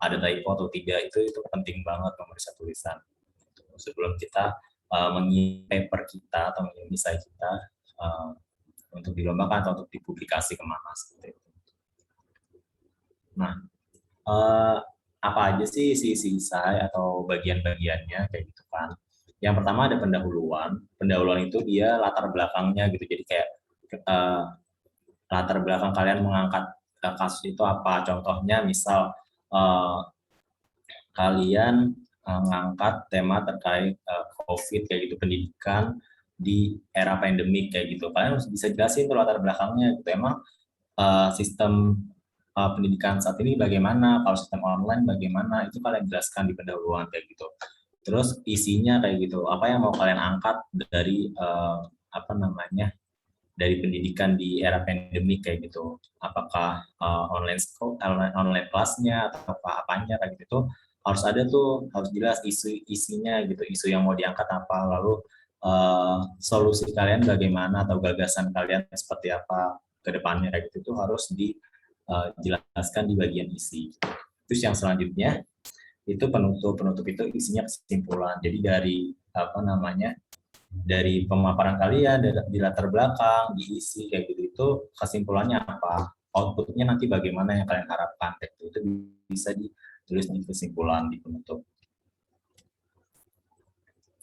Ada typo atau tidak itu penting banget memeriksa tulisan. Sebelum kita mengirim paper kita atau mengirim esai kita untuk dilombakan atau untuk dipublikasi kemana seperti itu. Nah, apa aja sih isi esai atau bagian-bagiannya kayak gitu kan. Yang pertama ada pendahuluan. Pendahuluan itu dia latar belakangnya gitu. Jadi kayak latar belakang kalian mengangkat kasus itu apa. Contohnya misal kalian mengangkat tema terkait COVID kayak gitu, pendidikan di era pandemik kayak gitu. Kalian harus bisa jelasin tuh latar belakangnya gitu. Emang sistem pendidikan saat ini bagaimana, kalau sistem online bagaimana, itu kalian jelaskan di pendahuluan kayak gitu. Terus isinya kayak gitu, apa yang mau kalian angkat dari apa namanya, dari pendidikan di era pandemik kayak gitu. Apakah online school, online kelasnya atau apanya kayak gitu, harus ada tuh, harus jelas isinya gitu, isu yang mau diangkat apa, lalu solusi kalian bagaimana atau gagasan kalian seperti apa ke depannya kayak gitu, itu harus dijelaskan di bagian isi. Terus yang selanjutnya itu penutup itu isinya kesimpulan. Jadi dari apa namanya, dari pemaparan kalian, di latar belakang, diisi kayak gitu, itu kesimpulannya apa, outputnya nanti bagaimana yang kalian harapkan, itu bisa ditulis di kesimpulan di penutup.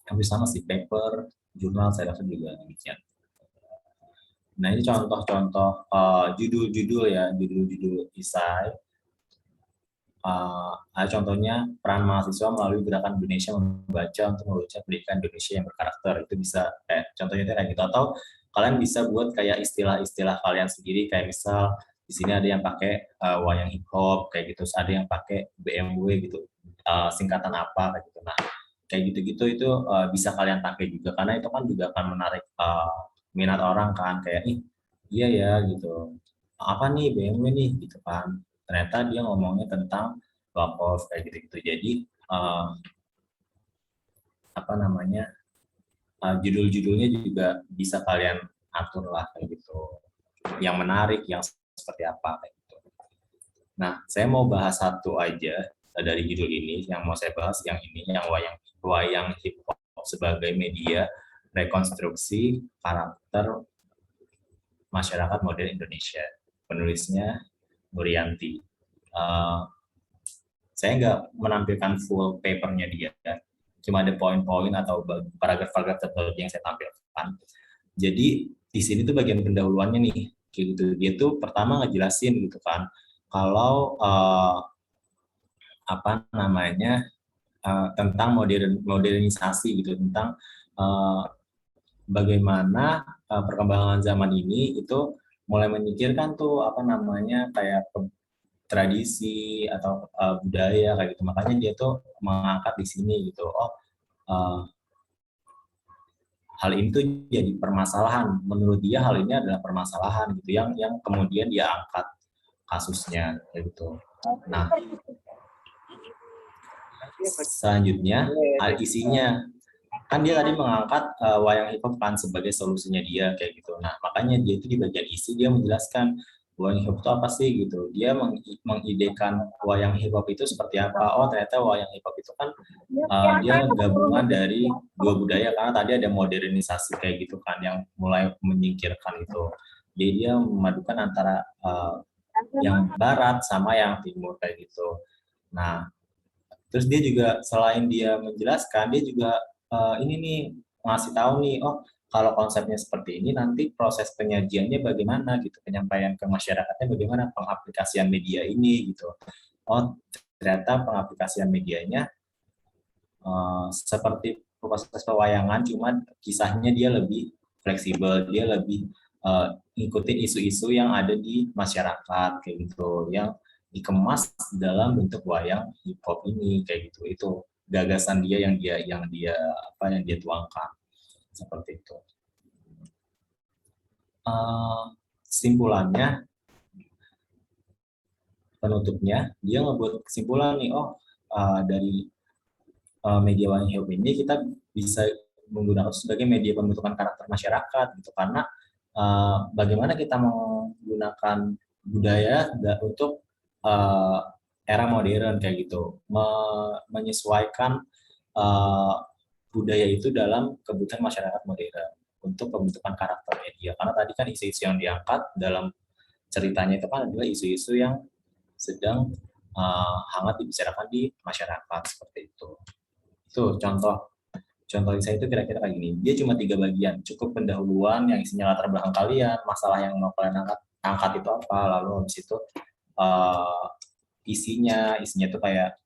Hampir sama sih, paper, jurnal saya rasa juga demikian. Nah ini contoh-contoh judul-judul ya, judul-judul esai. Contohnya peran mahasiswa melalui gerakan Indonesia membaca untuk membaca pendidikan Indonesia yang berkarakter, itu bisa contohnya kayak gitu. Atau kalian bisa buat kayak istilah-istilah kalian sendiri, kayak misal di sini ada yang pakai wayang hip hop kayak gitu, ada yang pakai BMW gitu, singkatan apa kayak gitu. Nah kayak gitu-gitu itu bisa kalian pakai juga, karena itu kan juga akan menarik minat orang kan, kayak iya ya gitu, apa nih BMW nih gitu kan, ternyata dia ngomongnya tentang wakaf kayak gitu-gitu. Jadi apa namanya, judul-judulnya juga bisa kalian atur lah kayak gitu, yang menarik, yang seperti apa kayak gitu. Nah saya mau bahas satu aja dari judul ini, yang mau saya bahas yang ini, yang wayang hip hop sebagai media rekonstruksi karakter masyarakat modern Indonesia. Penulisnya Nurianti. Saya nggak menampilkan full papernya dia, cuma ada poin-poin atau paragraf-paragraf tertentu yang saya tampilkan. Jadi di sini tuh bagian pendahuluannya nih, gitu. Dia tuh pertama ngejelasin gitu kan, kalau apa namanya, tentang modernisasi gitu, tentang bagaimana perkembangan zaman ini itu mulai memikirkan tuh apa namanya, kayak tradisi atau budaya kayak gitu. Makanya dia tuh mengangkat di sini gitu. Hal ini tuh jadi permasalahan. Menurut dia hal ini adalah permasalahan gitu, yang kemudian dia angkat kasusnya kayak gitu. Nah, selanjutnya isinya. Kan dia tadi mengangkat wayang hip hop kan sebagai solusinya dia kayak gitu. Nah, makanya dia itu di bagian isi dia menjelaskan wayang hip hop itu apa sih gitu. Dia mengidekan wayang hip hop itu seperti apa. Oh ternyata wayang hip hop itu kan dia gabungan dari dua budaya, karena tadi ada modernisasi kayak gitu kan yang mulai menyingkirkan itu. Jadi dia memadukan antara yang barat sama yang timur kayak gitu. Nah, terus dia juga selain dia menjelaskan, dia juga ini nih ngasih tahu nih, oh kalau konsepnya seperti ini nanti proses penyajiannya bagaimana gitu, penyampaian ke masyarakatnya bagaimana, pengaplikasian media ini gitu. Oh ternyata pengaplikasian medianya seperti proses pewayangan, cuman kisahnya dia lebih fleksibel, dia lebih ngikutin isu-isu yang ada di masyarakat kayak gitu, yang dikemas dalam bentuk wayang hip hop ini kayak gitu. Itu gagasan dia yang dia tuangkan seperti itu. Kesimpulannya, penutupnya dia ngebuat kesimpulan nih, oh dari media wayang hip hop ini kita bisa menggunakan sebagai media pembentukan karakter masyarakat gitu, karena bagaimana kita menggunakan budaya untuk era modern kayak gitu, menyesuaikan budaya itu dalam kebutuhan masyarakat modern untuk pembentukan karakter media. Karena tadi kan isu-isu yang diangkat dalam ceritanya itu kan adalah isu-isu yang sedang hangat dibicarakan di masyarakat seperti itu. Itu contoh saya itu kira-kira kayak gini. Dia cuma 3 bagian, cukup pendahuluan yang isinya latar belakang kalian, masalah yang mau kalian angkat itu apa, lalu habis itu isinya itu kayak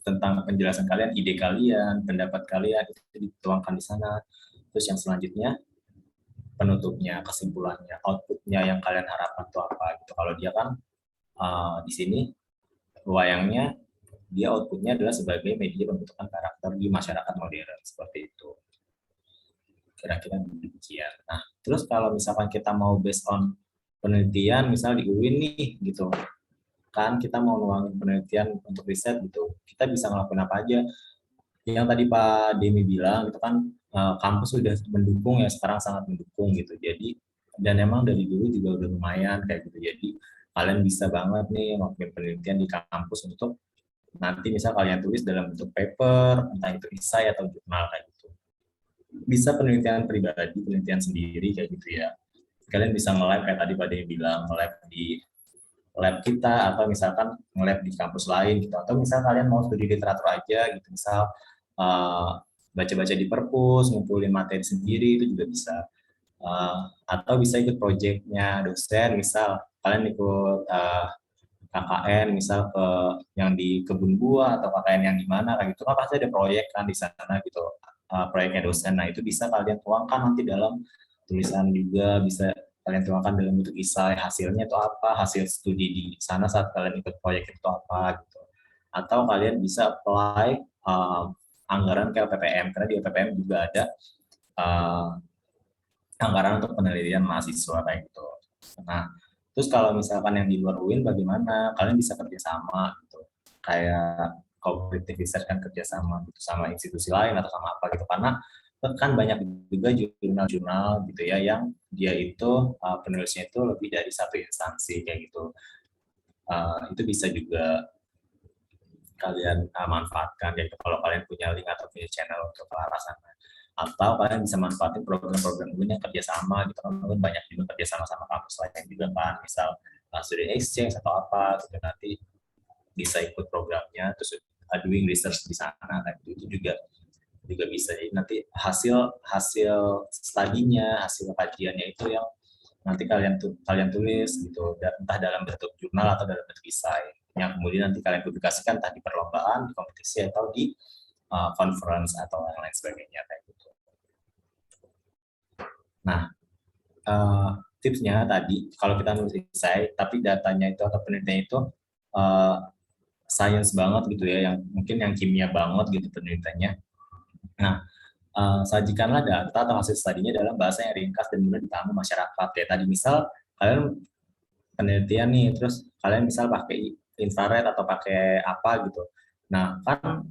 tentang penjelasan kalian, ide kalian, pendapat kalian itu dituangkan di sana. Terus yang selanjutnya penutupnya, kesimpulannya, outputnya yang kalian harapkan itu apa gitu. Kalau dia kan di sini wayangnya dia outputnya adalah sebagai media pembentukan karakter di masyarakat modern seperti itu. Kira-kira demikian. Nah, terus kalau misalkan kita mau based on penelitian, misal di UIN nih gitu, kan kita mau nuangin penelitian untuk riset gitu, kita bisa ngelakuin apa aja. Yang tadi Pak Demi bilang itu kan kampus sudah mendukung ya, sekarang sangat mendukung gitu. Jadi dan emang dari dulu juga udah lumayan kayak gitu. Jadi kalian bisa banget nih ngelakuin penelitian di kampus untuk nanti misal kalian tulis dalam bentuk paper, entah itu esai atau jurnal kayak gitu. Bisa penelitian pribadi, penelitian sendiri kayak gitu ya. Kalian bisa nge-lab kayak tadi Pak Demi bilang, nge-lab di lab kita atau misalkan nge-lab di kampus lain gitu. Atau misal kalian mau studi literatur aja gitu, misal baca-baca di perpus, ngumpulin materi sendiri itu juga bisa. Atau bisa ikut proyeknya dosen, misal kalian ikut KKN misal ke yang di kebun buah atau KKN yang di mana kayak gitu kan pasti ada proyek kan di sana gitu, proyeknya dosen. Nah itu bisa kalian tuangkan nanti dalam tulisan juga, bisa kalian tuangkan dalam bentuk esai, hasilnya itu apa, hasil studi di sana saat kalian ikut proyek itu apa gitu. Atau kalian bisa apply anggaran ke LPPM, karena di LPPM juga ada anggaran untuk penelitian mahasiswa kayak gitu. Nah, terus kalau misalkan yang di luar UIN bagaimana? Kalian bisa kerjasama gitu. Kayak cooperative research kan kerjasama gitu sama institusi lain atau sama apa gitu. Karena kan banyak juga jurnal-jurnal gitu ya yang dia itu penulisnya itu lebih dari satu instansi kayak gitu. Itu bisa juga kalian manfaatkan ya kalau kalian punya link atau punya channel untuk ke arah sana. Atau kalian bisa manfaatin program-program UIN yang kerjasama gitu kan, banyak juga kerjasama sama kampus lain juga kan, misal student exchange atau apa gitu, nanti bisa ikut programnya terus doing research di sana kan, itu juga bisa. Jadi nanti hasil studinya, hasil kajiannya itu yang nanti kalian tulis gitu, entah dalam bentuk jurnal atau dalam bentuk esai yang kemudian nanti kalian publikasikan entah di perlombaan, di kompetisi atau di conference atau yang lain sebagainya kayak gitu. Nah, tipsnya tadi kalau kita nulis esai tapi datanya itu atau penelitiannya itu science banget gitu ya, yang mungkin yang kimia banget gitu penelitiannya. Nah, sajikanlah data atau hasil studinya dalam bahasa yang ringkas dan mudah dipahami masyarakat ya. Tadi misal kalian penelitian nih, terus kalian misal pakai infrared atau pakai apa gitu. Nah, kan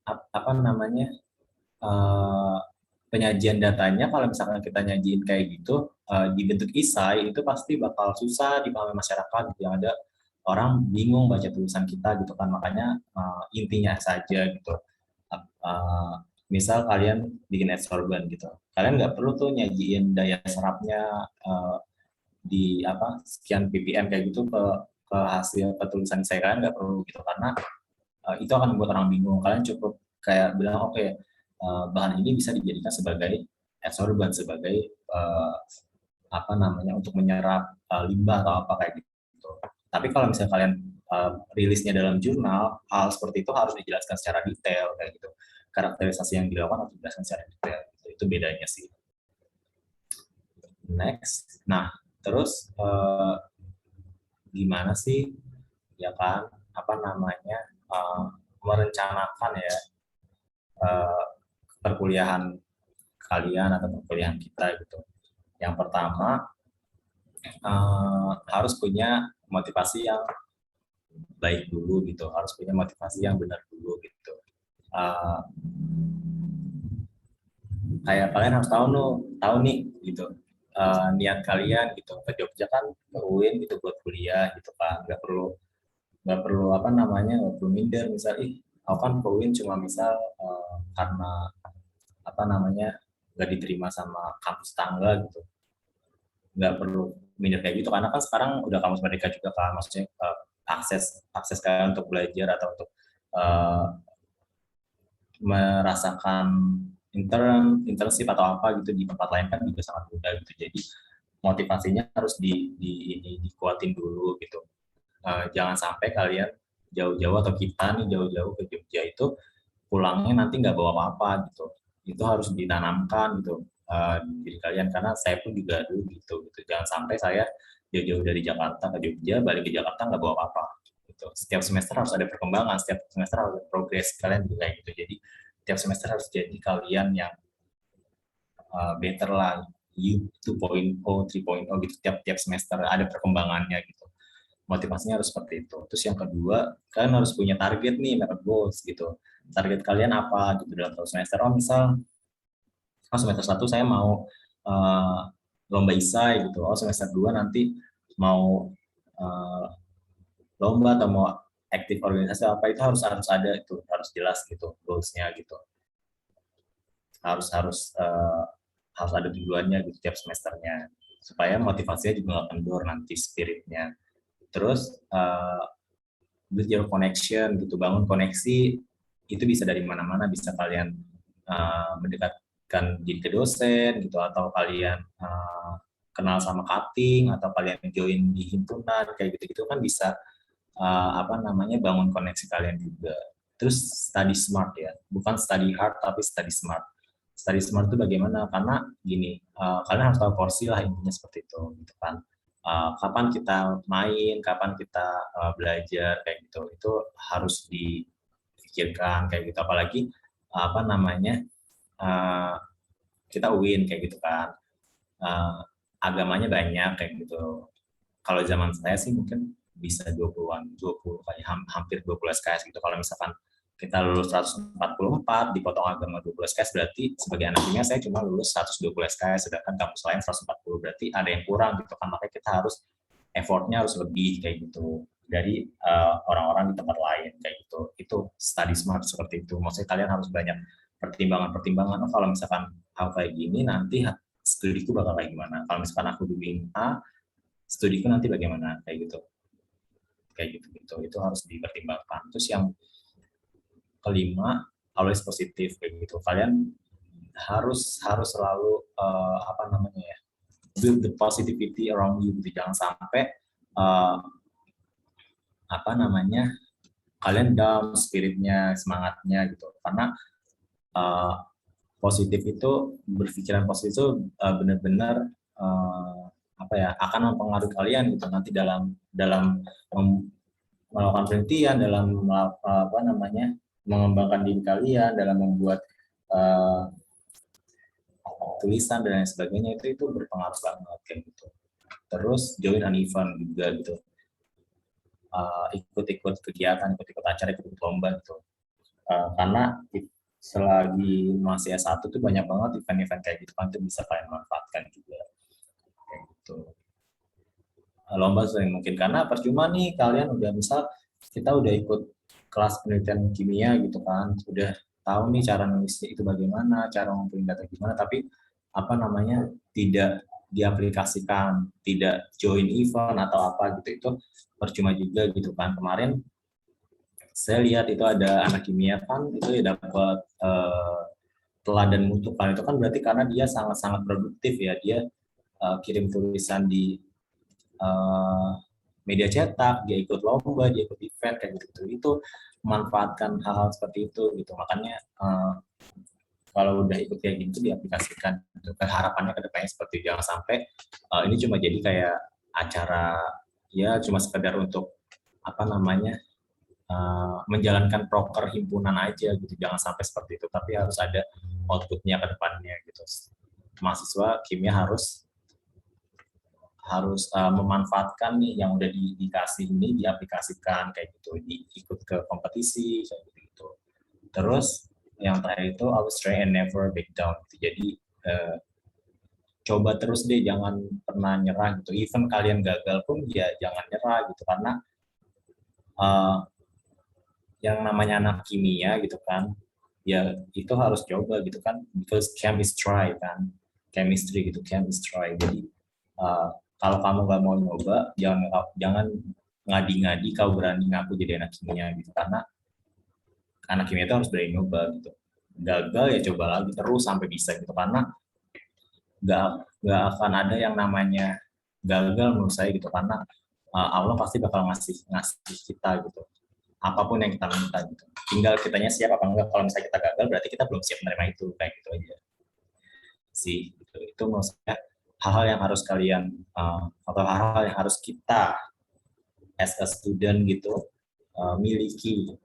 apa namanya penyajian datanya kalau misalkan kita nyajiin kayak gitu di bentuk esai itu pasti bakal susah dipahami masyarakat gitu. Yang ada orang bingung baca tulisan kita gitu kan, makanya intinya saja gitu. Misal kalian bikin adsorban gitu, kalian nggak perlu tuh nyajiin daya serapnya di apa sekian ppm kayak gitu ke hasil tulisan esai kalian, nggak perlu gitu, karena itu akan membuat orang bingung. Kalian cukup kayak bilang oke, bahan ini bisa dijadikan sebagai adsorban, sebagai apa namanya untuk menyerap limbah atau apa kayak gitu. Tapi kalau misalnya kalian rilisnya dalam jurnal, hal seperti itu harus dijelaskan secara detail kayak gitu. Karakterisasi yang dilakukan harus dijelaskan secara detail. Itu bedanya sih. Next. Nah, terus gimana sih ya kan apa namanya merencanakan ya perkuliahan kalian atau perkuliahan kita gitu. Yang pertama harus punya motivasi yang baik dulu gitu, harus punya motivasi yang benar dulu gitu. Kayak kalian harus tahu nih gitu niat kalian gitu ke Jogja kan ke UIN gitu buat kuliah gitu kan, nggak perlu apa namanya nggak perlu minder misal aku kan ke UIN cuma misal karena apa namanya nggak diterima sama kampus tangga gitu, nggak perlu minder kayak gitu, karena kan sekarang udah kampus merdeka juga kan, maksudnya akses kalian untuk belajar atau untuk merasakan internship atau apa gitu di tempat lain kan juga sangat mudah gitu. Jadi motivasinya harus dikuatin dulu gitu. Jangan sampai kalian jauh-jauh atau kita nih jauh-jauh ke Jogja itu pulangnya nanti nggak bawa apa-apa gitu. Itu harus ditanamkan gitu di diri kalian, karena saya pun juga dulu gitu. Jangan sampai saya jauh-jauh dari Jakarta ke Jogja, balik ke Jakarta nggak bawa apa-apa. Gitu. Setiap semester harus ada perkembangan, setiap semester harus ada progres kalian juga gitu. Jadi setiap semester harus jadi kalian yang better lah, you 2.0, 3.0 gitu. Tiap semester ada perkembangannya gitu. Motivasinya harus seperti itu. Terus yang kedua, kalian harus punya target nih, method goals gitu. Target kalian apa gitu dalam satu semester. Misal semester 1 saya mau lomba isai gitu. Semester 2 nanti mau lomba atau mau aktif organisasi apa, itu harus ada, itu harus jelas gitu goals-nya gitu. Harus ada tujuannya gitu tiap semesternya, supaya motivasinya juga nggak kendor nanti spiritnya. Terus build your connection gitu, bangun koneksi itu bisa dari mana-mana, bisa kalian mendekatkan diri ke dosen gitu, atau kalian kenal sama cutting, atau kalian join di himpunan kayak gitu-gitu kan bisa apa namanya bangun koneksi kalian juga. Terus study smart ya, bukan study hard tapi study smart. Study smart itu bagaimana? Karena gini, kalian harus tahu porsi lah, intinya seperti itu gitu kan. Kapan kita main, kapan kita belajar kayak gitu, itu harus dipikirkan kayak gitu. Apalagi apa namanya kita UIN kayak gitu kan, agamanya banyak kayak gitu. Kalau zaman saya sih mungkin bisa 20 kayak hampir 20 SKS gitu. Kalau misalkan kita lulus 144 dipotong agama 20 SKS, berarti sebagai anak kimia saya cuma lulus 120 SKS, sedangkan kampus lain 140, berarti ada yang kurang gitu kan. Makanya kita harus effortnya harus lebih kayak gitu dari orang-orang di tempat lain kayak gitu. Itu study smart seperti itu. Maksudnya kalian harus banyak pertimbangan. Kalau misalkan hal kayak gini nanti studiku bakal kayak gimana. Kalau misalkan aku bimbing A, studiku nanti bagaimana kayak gitu. Itu harus dipertimbangkan. Terus yang kelima, always positif kayak gitu. Kalian harus selalu apa namanya ya, build the positivity around you gitu. Jangan sampai apa namanya kalian down spiritnya, semangatnya gitu. Karena positif itu, berpikiran positif itu benar-benar apa ya, akan mempengaruhi kalian gitu nanti dalam melakukan penelitian, dalam apa namanya mengembangkan diri kalian, dalam membuat tulisan dan lain sebagainya, itu berpengaruh banget kayak gitu. Terus join an event juga gitu, ikut-ikut kegiatan, ikut-ikut acara, ikut-ikut lomba gitu, karena selagi masih S1 tuh banyak banget event-event kayak gitu kan, tuh bisa kalian manfaatkan juga kayak gitu. Lomba sering mungkin, karena percuma nih kalian udah misal kita udah ikut kelas penelitian kimia gitu kan, udah tahu nih cara nulisnya itu bagaimana, cara ngumpulin data gimana, tapi apa namanya tidak diaplikasikan, tidak join event atau apa gitu, itu percuma juga gitu kan. Kemarin saya lihat itu ada anak kimia kan, itu ya dapat teladan mutu kan, itu kan berarti karena dia sangat-sangat produktif ya, dia kirim tulisan di media cetak, dia ikut lomba, dia ikut event kayak gitu, itu memanfaatkan hal-hal seperti itu gitu. Makanya kalau udah ikut kayak gitu diaplikasikan gitu. Harapannya ke depannya seperti jangan sampai ini cuma jadi kayak acara ya cuma sekedar untuk apa namanya menjalankan proker himpunan aja gitu, jangan sampai seperti itu, tapi harus ada outputnya ke depannya gitu. Mahasiswa kimia harus memanfaatkan nih yang udah dikasih ini, diaplikasikan kayak gitu, ikut ke kompetisi kayak gitu. Terus yang terakhir itu always try and never back down gitu. Jadi coba terus deh, jangan pernah nyerah gitu. Even kalian gagal pun ya jangan nyerah gitu, karena yang namanya anak kimia gitu kan, ya itu harus coba gitu kan, because chem is try kan, chemistry gitu, chem is try. Jadi kalau kamu nggak mau nyoba, jangan ngadi-ngadi kau berani ngaku jadi anak kimia gitu, karena anak kimia itu harus berani nyoba gitu. Gagal ya coba lagi terus sampai bisa gitu, karena nggak akan ada yang namanya gagal menurut saya gitu, karena Allah pasti bakal ngasih kita gitu apapun yang kita minta gitu. Tinggal kitanya siap apa enggak. Kalau misalnya kita gagal berarti kita belum siap menerima itu, kayak gitu aja sih gitu. Itu menurut saya hal-hal yang harus kalian atau hal-hal yang harus kita as a student gitu miliki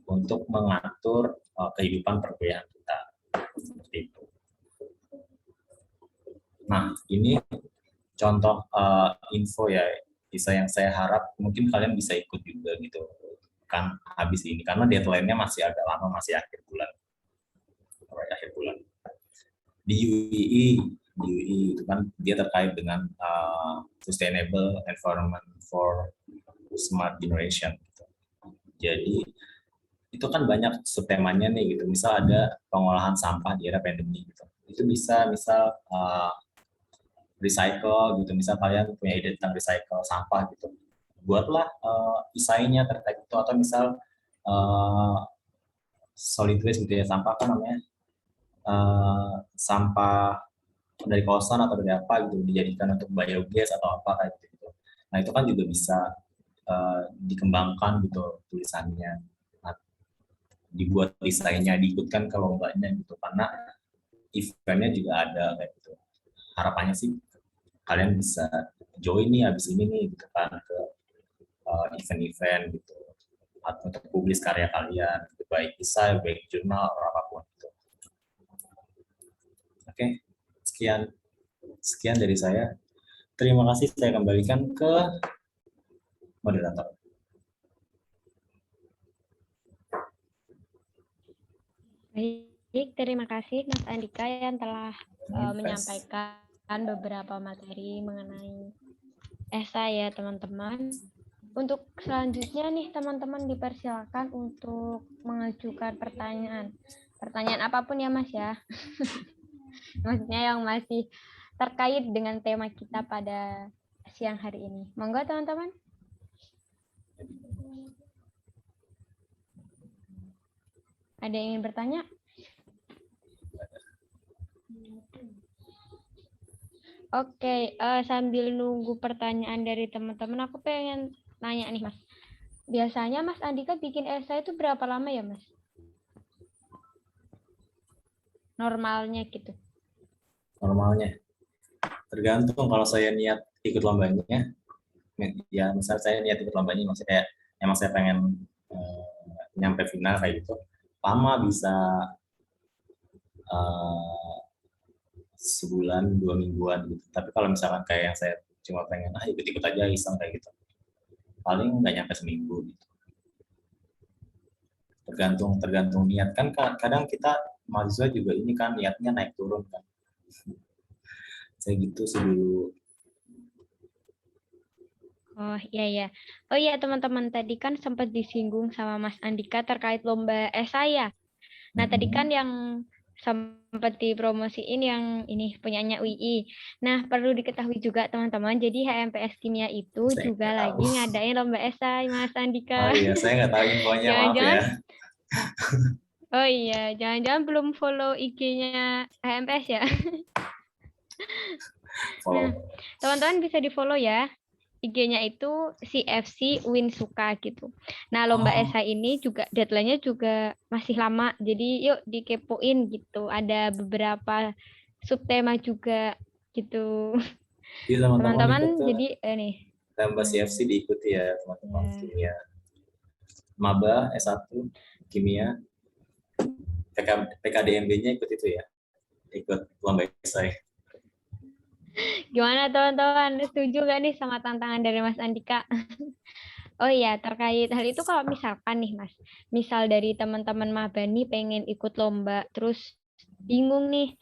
untuk mengatur kehidupan perkuliahan kita seperti itu. Nah, ini contoh info ya, Isa, yang saya harap mungkin kalian bisa ikut juga gitu kan habis ini, karena deadline-nya masih agak lama, masih akhir bulan. Di UII itu kan dia terkait dengan sustainable environment for smart generation gitu. Jadi itu kan banyak subtemanya nih gitu. Misal ada pengolahan sampah di era pandemi gitu. Itu bisa misal recycle gitu. Misal kalian punya ide tentang recycle sampah gitu, buatlah esainya terkait itu. Atau misal solid waste gitu ya, sampah apa namanya, sampah dari kosan atau dari apa gitu dijadikan untuk biogas atau apa kayak gitu. Nah itu kan juga bisa dikembangkan gitu tulisannya, dibuat desainnya, diikutkan ke lombanya gitu, karena eventnya juga ada kayak gitu. Harapannya sih kalian bisa join nih habis ini nih gitu kan ke event-event gitu, atau untuk publis karya kalian gitu, baik esai, baik jurnal atau apapun gitu. Oke, sekian dari saya. Terima kasih, saya kembalikan ke moderator. Baik, terima kasih Mas Andika yang telah menyampaikan beberapa materi mengenai esai ya teman-teman. Untuk selanjutnya nih teman-teman dipersilakan untuk mengajukan pertanyaan. Pertanyaan apapun ya Mas ya. Maksudnya yang masih terkait dengan tema kita pada siang hari ini. Monggo teman-teman. Ada yang ingin bertanya? Oke, sambil nunggu pertanyaan dari teman-teman, aku pengen nanya nih Mas. Biasanya Mas Andika bikin esai itu berapa lama ya Mas? Normalnya gitu. Normalnya tergantung. Kalau saya niat ikut lombanya, ya misal saya niat ikut lombanya, maksudnya emang saya pengen nyampe final kayak gitu, lama bisa sebulan 2 mingguan gitu. Tapi kalau misalkan kayak yang saya cuma pengen ikut-ikut aja iseng kayak gitu, paling nggak nyampe seminggu gitu. tergantung niat kan. Kadang kita mahasiswa juga ini kan niatnya naik turun kan. Saya gitu sih dulu. Oh iya ya. Oh iya teman-teman, tadi kan sempat disinggung sama Mas Andika terkait lomba esai ya. Nah tadi kan yang sempat dipromosiin yang ini punyanya UI. Nah perlu diketahui juga teman-teman, jadi HMPS Kimia itu Saya juga nggak tahu. lagi ngadain lomba esai Mas Oh Andika. iya, saya nggak tahu infonya, maaf Jangan-jangan, ya. oh iya, jangan-jangan belum follow IG-nya HMPS ya. Nah, Follow. teman-teman bisa di-follow ya. IG-nya itu CFC Winsuka gitu. Nah, lomba Oh, esai ini juga deadline-nya juga masih lama. Jadi yuk dikepoin gitu. Ada beberapa subtema juga gitu. jadi teman-teman ikut Teman-teman ke jadi nih. lomba CFC diikuti ya teman-teman kimia. Maba S1 kimia, PKDMB-nya ikut itu ya, ikut lomba esai. Gimana teman-teman? Setuju gak nih sama tantangan dari Mas Andika? Oh iya, terkait hal itu kalau misalkan nih Mas, misal dari teman-teman maba nih pengen ikut lomba, terus bingung nih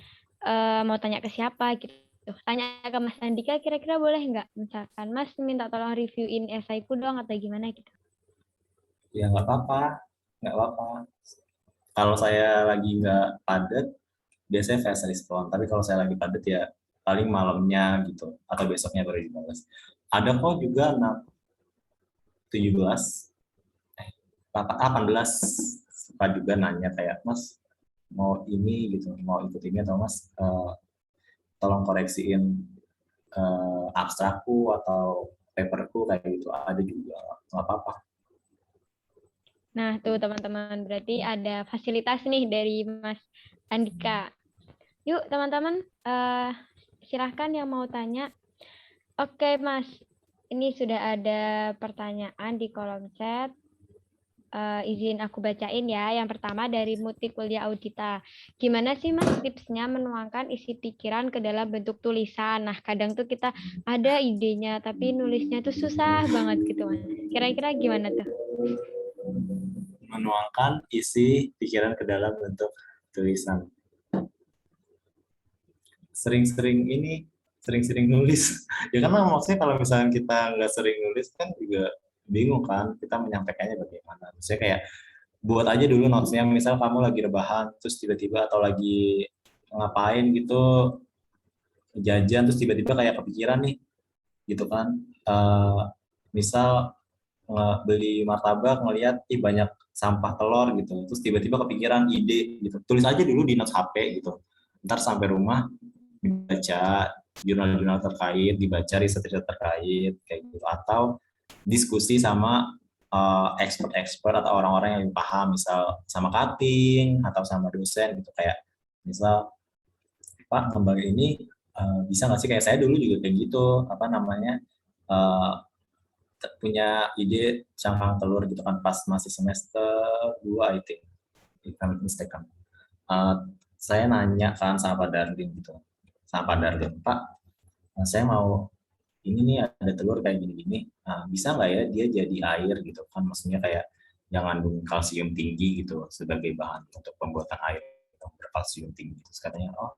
mau tanya ke siapa gitu. Tanya ke Mas Andika kira-kira boleh nggak? Misalkan Mas minta tolong reviewin esaiku dong atau gimana gitu. Ya nggak apa-apa, nggak apa-apa. Kalau saya lagi nggak padat, biasanya fast respon. Tapi kalau saya lagi padat ya paling malamnya gitu, atau besoknya baru dibalas. Ada kok juga anak 17, 18 suka juga nanya kayak, Mas mau ini gitu, mau ikut ini atau Mas tolong koreksiin abstrakku atau paperku kayak gitu. Ada juga, nggak apa-apa. Nah, tuh teman-teman, berarti ada fasilitas nih dari Mas Andika. Yuk, teman-teman, silahkan yang mau tanya. Oke, Mas. Ini sudah ada pertanyaan di kolom chat. Izin aku bacain ya. Yang pertama dari Muti Kuliah Audita. Gimana sih Mas tipsnya menuangkan isi pikiran ke dalam bentuk tulisan? Nah, kadang tuh kita ada idenya, tapi nulisnya tuh susah banget gitu, Mas. Kira-kira gimana tuh? Menuangkan isi pikiran ke dalam bentuk tulisan. Sering-sering nulis. Ya karena maksudnya kalau misalnya kita nggak sering nulis kan juga bingung kan kita menyampaikannya bagaimana. Maksudnya kayak buat aja dulu notesnya, misal kamu lagi rebahan terus tiba-tiba atau lagi ngapain gitu, jajan terus tiba-tiba kayak kepikiran nih gitu kan. Misal beli martabak ngelihat banyak sampah telur gitu, terus tiba-tiba kepikiran ide gitu, tulis aja dulu di notes HP gitu, ntar sampai rumah dibaca jurnal-jurnal terkait, dibaca riset-riset terkait kayak gitu, atau diskusi sama expert-expert atau orang-orang yang paham, misal sama cutting atau sama dosen gitu, kayak misal Pak lembaga ini bisa nggak sih, kayak saya dulu juga kayak gitu, apa namanya, punya ide cangkang telur gitu kan pas masih semester 2 I think, if I'm not mistaken. Saya nanya kan sama Pak Darlin gitu, sama Pak Darlin, Pak saya mau ini nih ada telur kayak gini-gini, bisa nggak ya dia jadi air gitu kan, maksudnya kayak yang ngandung kalsium tinggi gitu sebagai bahan untuk pembuatan air yang berkalsium tinggi. Terus katanya, oh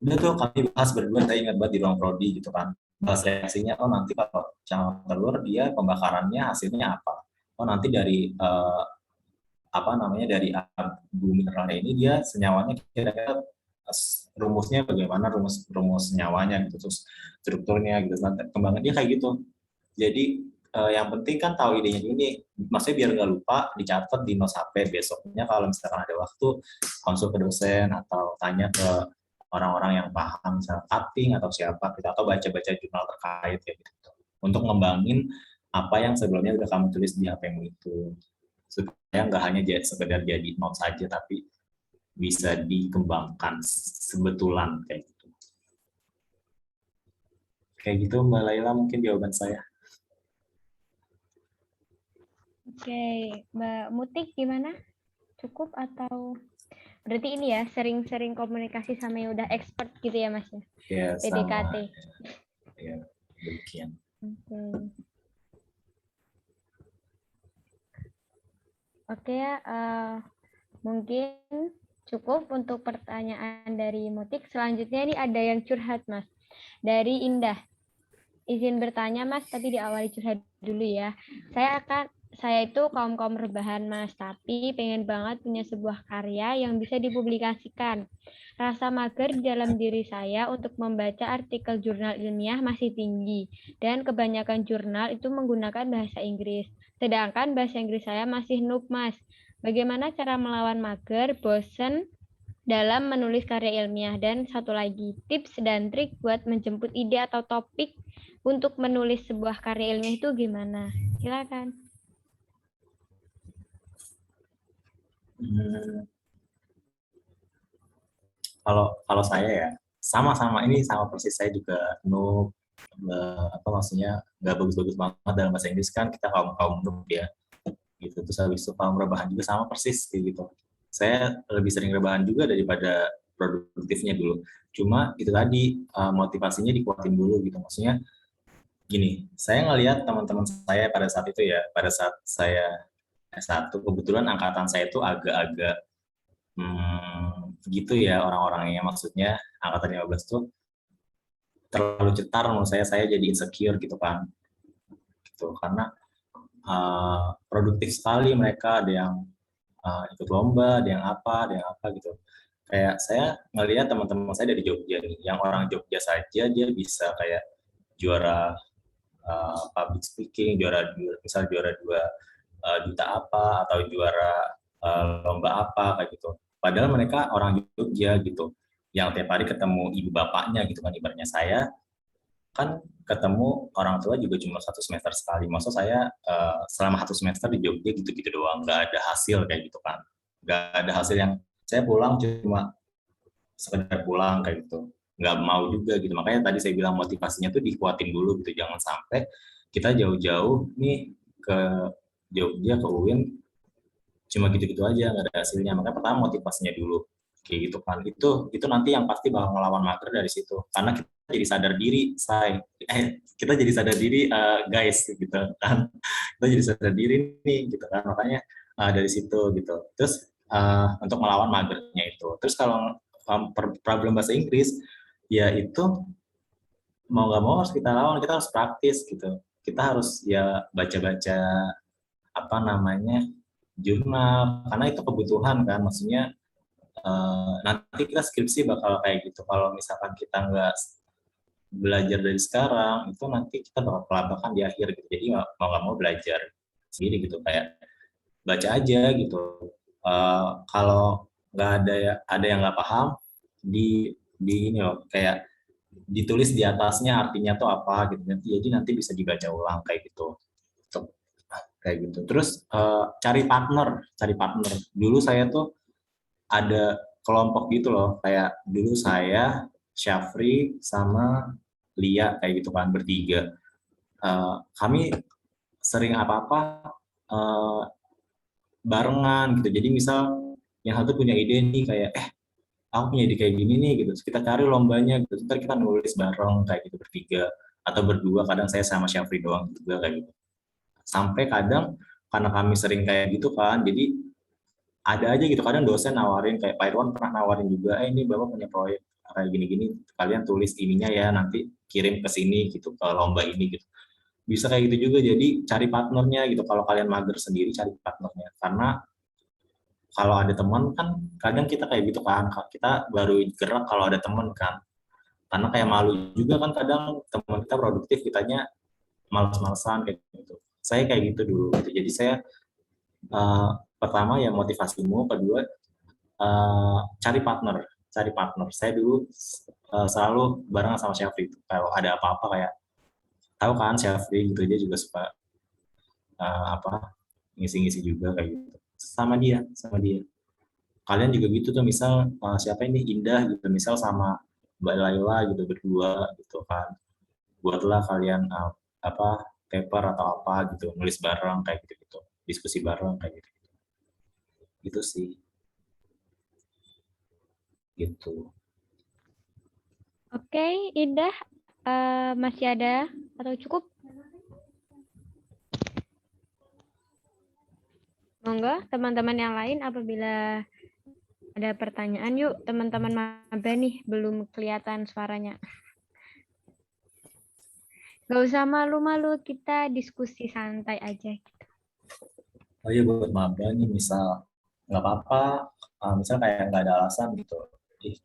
udah tuh kami bahas berdua, saya ingat banget di ruang prodi gitu kan, bahas reaksinya, oh nanti kalau cangkang telur dia pembakarannya hasilnya apa, oh nanti dari apa namanya, dari abu mineralnya ini dia senyawanya kira-kira rumusnya bagaimana, rumus senyawanya gitu, terus strukturnya gitu kan, kembangan dia kayak gitu. Jadi yang penting kan tahu idenya dulu nih, maksudnya biar nggak lupa, dicatat di notes HP, besoknya kalau misalkan ada waktu konsul ke dosen atau tanya ke orang-orang yang paham, misalnya cutting atau siapa gitu, atau baca-baca jurnal terkait ya gitu, untuk ngembangin apa yang sebelumnya udah kamu tulis di HP-mu itu, supaya nggak hanya sekedar jadi notes saja, tapi bisa dikembangkan sebetulan kayak gitu. Kayak gitu Mbak Laila mungkin jawaban saya. Oke, Mbak Mutik gimana? Cukup atau berarti ini ya sering-sering komunikasi sama yang udah expert gitu ya Mas ya? Ya, PDKT. Ya, demikian. Oke ya, mungkin cukup untuk pertanyaan dari Mutik. Selanjutnya ini ada yang curhat, Mas. Dari Indah. Izin bertanya, Mas, tapi diawali curhat dulu ya. Saya itu kaum rebahan, Mas, tapi pengen banget punya sebuah karya yang bisa dipublikasikan. Rasa mager di dalam diri saya untuk membaca artikel jurnal ilmiah masih tinggi, dan kebanyakan jurnal itu menggunakan bahasa Inggris. Sedangkan bahasa Inggris saya masih noob, Mas. Bagaimana cara melawan mager, bosen dalam menulis karya ilmiah? Dan satu lagi, tips dan trik buat menjemput ide atau topik untuk menulis sebuah karya ilmiah itu gimana? Silakan. Kalau saya ya sama-sama ini sama persis, saya juga noob, apa maksudnya nggak bagus-bagus banget dalam bahasa Inggris, kan kita kaum noob ya gitu. Terus habis itu kaum rebahan juga sama persis kayak gitu. Saya lebih sering rebahan juga daripada produktifnya dulu. Cuma itu tadi motivasinya dikuatin dulu gitu. Maksudnya gini, saya ngelihat teman-teman saya pada saat itu ya, pada saat saya S1, kebetulan angkatan saya itu agak-agak gitu ya orang-orangnya, maksudnya angkatan 15 tuh terlalu cetar menurut saya jadi insecure gitu kan. Gitu, karena produktif sekali mereka, ada yang ikut lomba, ada yang apa gitu. Kayak saya ngelihat teman-teman saya dari Jogja nih, yang orang Jogja saja dia bisa kayak juara public speaking, misal juara 2 juta apa, atau juara lomba apa kayak gitu. Padahal mereka orang Jogja gitu, yang tiap hari ketemu ibu bapaknya gitu kan. Ibaratnya saya kan ketemu orang tua juga cuma 1 semester sekali. Maksud saya selama 1 semester di Jogja gitu-gitu doang, nggak ada hasil kayak gitu kan. Nggak ada hasil yang saya pulang cuma sekedar pulang kayak gitu. Nggak mau juga gitu. Makanya tadi saya bilang motivasinya tuh dikuatin dulu gitu. Jangan sampai kita jauh-jauh nih ke Jogja, ke UIN, cuma gitu-gitu aja, nggak ada hasilnya. Makanya pertama motivasinya dulu kayak gitu kan. Itu nanti yang pasti bakal ngelawan mager dari situ, karena kita jadi sadar diri, kita jadi sadar diri, guys gitu kan. Kita jadi sadar diri nih gitu kan. Makanya dari situ gitu. Terus untuk melawan magernya itu, terus kalau problem bahasa Inggris ya itu mau nggak mau harus kita lawan, kita harus praktis gitu. Kita harus ya baca-baca apa namanya jurnal, karena itu kebutuhan kan. Maksudnya nanti kita skripsi bakal kayak gitu. Kalau misalkan kita nggak belajar dari sekarang, itu nanti kita bakal kelabakan di akhir gitu. Jadi mau nggak mau belajar sendiri gitu, kayak baca aja gitu. Kalau nggak ada yang nggak paham, di ini loh, kayak ditulis di atasnya artinya tuh apa gitu. Jadi nanti bisa dibaca ulang kayak gitu. Kayak gitu. Terus cari partner. Dulu saya tuh ada kelompok gitu loh, kayak dulu saya, Syafri, sama Lia kayak gitu kan, bertiga. Kami sering apa-apa barengan gitu. Jadi misal yang satu punya ide nih kayak, aku punya ide kayak gini nih gitu. Terus kita cari lombanya gitu. Ntar kita nulis bareng kayak gitu bertiga atau berdua. Kadang saya sama Syafri doang juga kayak gitu. Sampai kadang karena kami sering kayak gitu kan, jadi ada aja gitu kadang dosen nawarin, kayak Pak Irwan pernah nawarin juga, ini Bapak punya proyek kayak gini-gini, kalian tulis ininya ya, nanti kirim ke sini gitu, ke lomba ini gitu. Bisa kayak gitu juga, jadi cari partnernya gitu. Kalau kalian mager sendiri, cari partnernya. Karena kalau ada teman kan, kadang kita kayak gitu kan, kita baru gerak kalau ada teman kan. Karena kayak malu juga kan, kadang teman kita produktif, kitanya males-malesan kayak gitu. Saya kayak gitu dulu gitu. Jadi saya pertama ya motivasimu, kedua cari partner. Saya dulu selalu barengan sama Syafri. Kalau ada apa-apa kayak, tahu kan Syafri gitu, dia juga suka ngisi-ngisi juga kayak gitu. Sama dia. Kalian juga gitu tuh, misal siapa ini Indah gitu, misal sama Mbak Laila gitu berdua gitu kan. Buatlah kalian paper atau apa gitu, nulis bareng kayak gitu. Diskusi bareng kayak gitu. Gitu sih. Gitu. Oke, Indah, masih ada atau cukup? monggo teman-teman yang lain apabila ada pertanyaan, yuk teman-teman maba nih belum kelihatan suaranya. Gak usah malu-malu, kita diskusi santai aja. Oh iya, buat maba nih, misal nggak apa-apa, misal kayak nggak ada alasan gitu.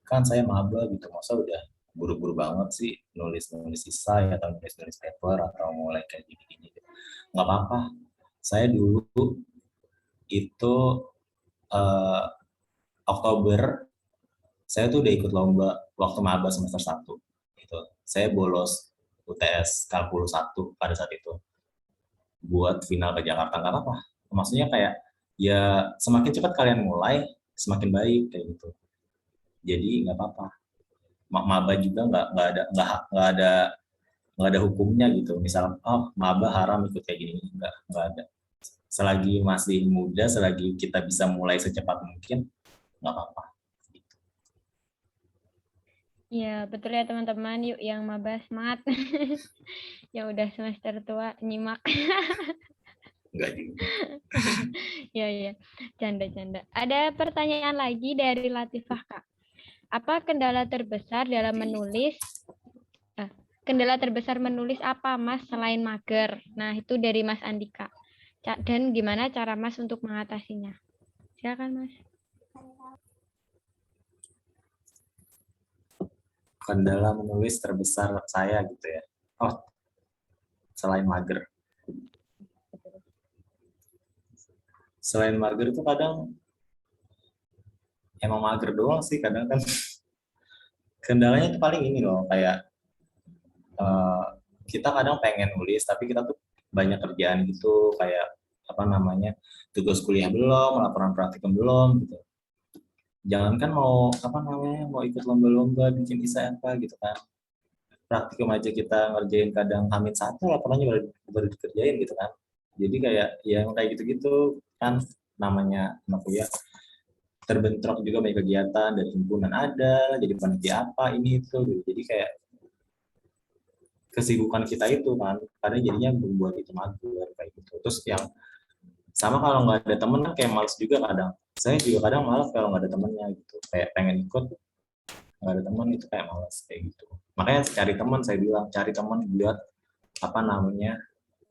Kan saya maba gitu, masa udah buru-buru banget sih nulis-nulis esai atau nulis-nulis paper atau mulai kayak gini-gini gitu. Nggak apa-apa. Saya dulu itu eh, Oktober saya tuh udah ikut lomba waktu maba semester 1 gitu. Saya bolos UTS Kalkulus 1 pada saat itu buat final ke Jakarta. Nggak apa-apa, maksudnya kayak ya semakin cepat kalian mulai semakin baik kayak gitu. Jadi nggak apa-apa, maba juga nggak ada hukumnya gitu. Misal maba haram ikut kayak gini, nggak ada. Selagi masih muda, selagi kita bisa mulai secepat mungkin, nggak apa-apa. Ya, betul ya teman-teman. Yuk yang maba semangat. Yang udah semester tua nyimak. Enggak juga. Ya. Canda-canda. Ada pertanyaan lagi dari Latifah, Kak. Apa kendala terbesar dalam menulis? Kendala terbesar menulis apa, Mas, selain mager? Nah, itu dari Mas Andika. Dan gimana cara Mas untuk mengatasinya? Silakan, Mas. Kendala menulis terbesar saya gitu ya. Selain mager. Selain mager itu kadang emang mager doang sih, kadang kan. Kendalanya itu paling ini loh, kayak kita kadang pengen nulis tapi kita tuh banyak kerjaan gitu, kayak apa namanya, tugas kuliah belum, laporan praktikum belum gitu. Jangankan mau apa namanya, mau ikut lomba-lomba bikin esai apa gitu kan, praktikum aja kita ngerjain kadang H-1 laporannya baru dikerjain gitu kan. Jadi kayak yang kayak gitu-gitu kan, namanya anak kuliah terbentrok juga banyak kegiatan dari himpunan, ada jadi panitia apa ini itu gitu. Jadi kayak kesibukan kita itu kan, karena jadinya membuat itu mager kayak gitu. Terus yang sama kalau nggak ada temen kan kayak males juga kadang. Saya juga kadang malas kalau nggak ada temennya gitu, kayak pengen ikut nggak ada teman itu kayak malas kayak gitu. Makanya cari teman, saya bilang cari teman buat apa namanya,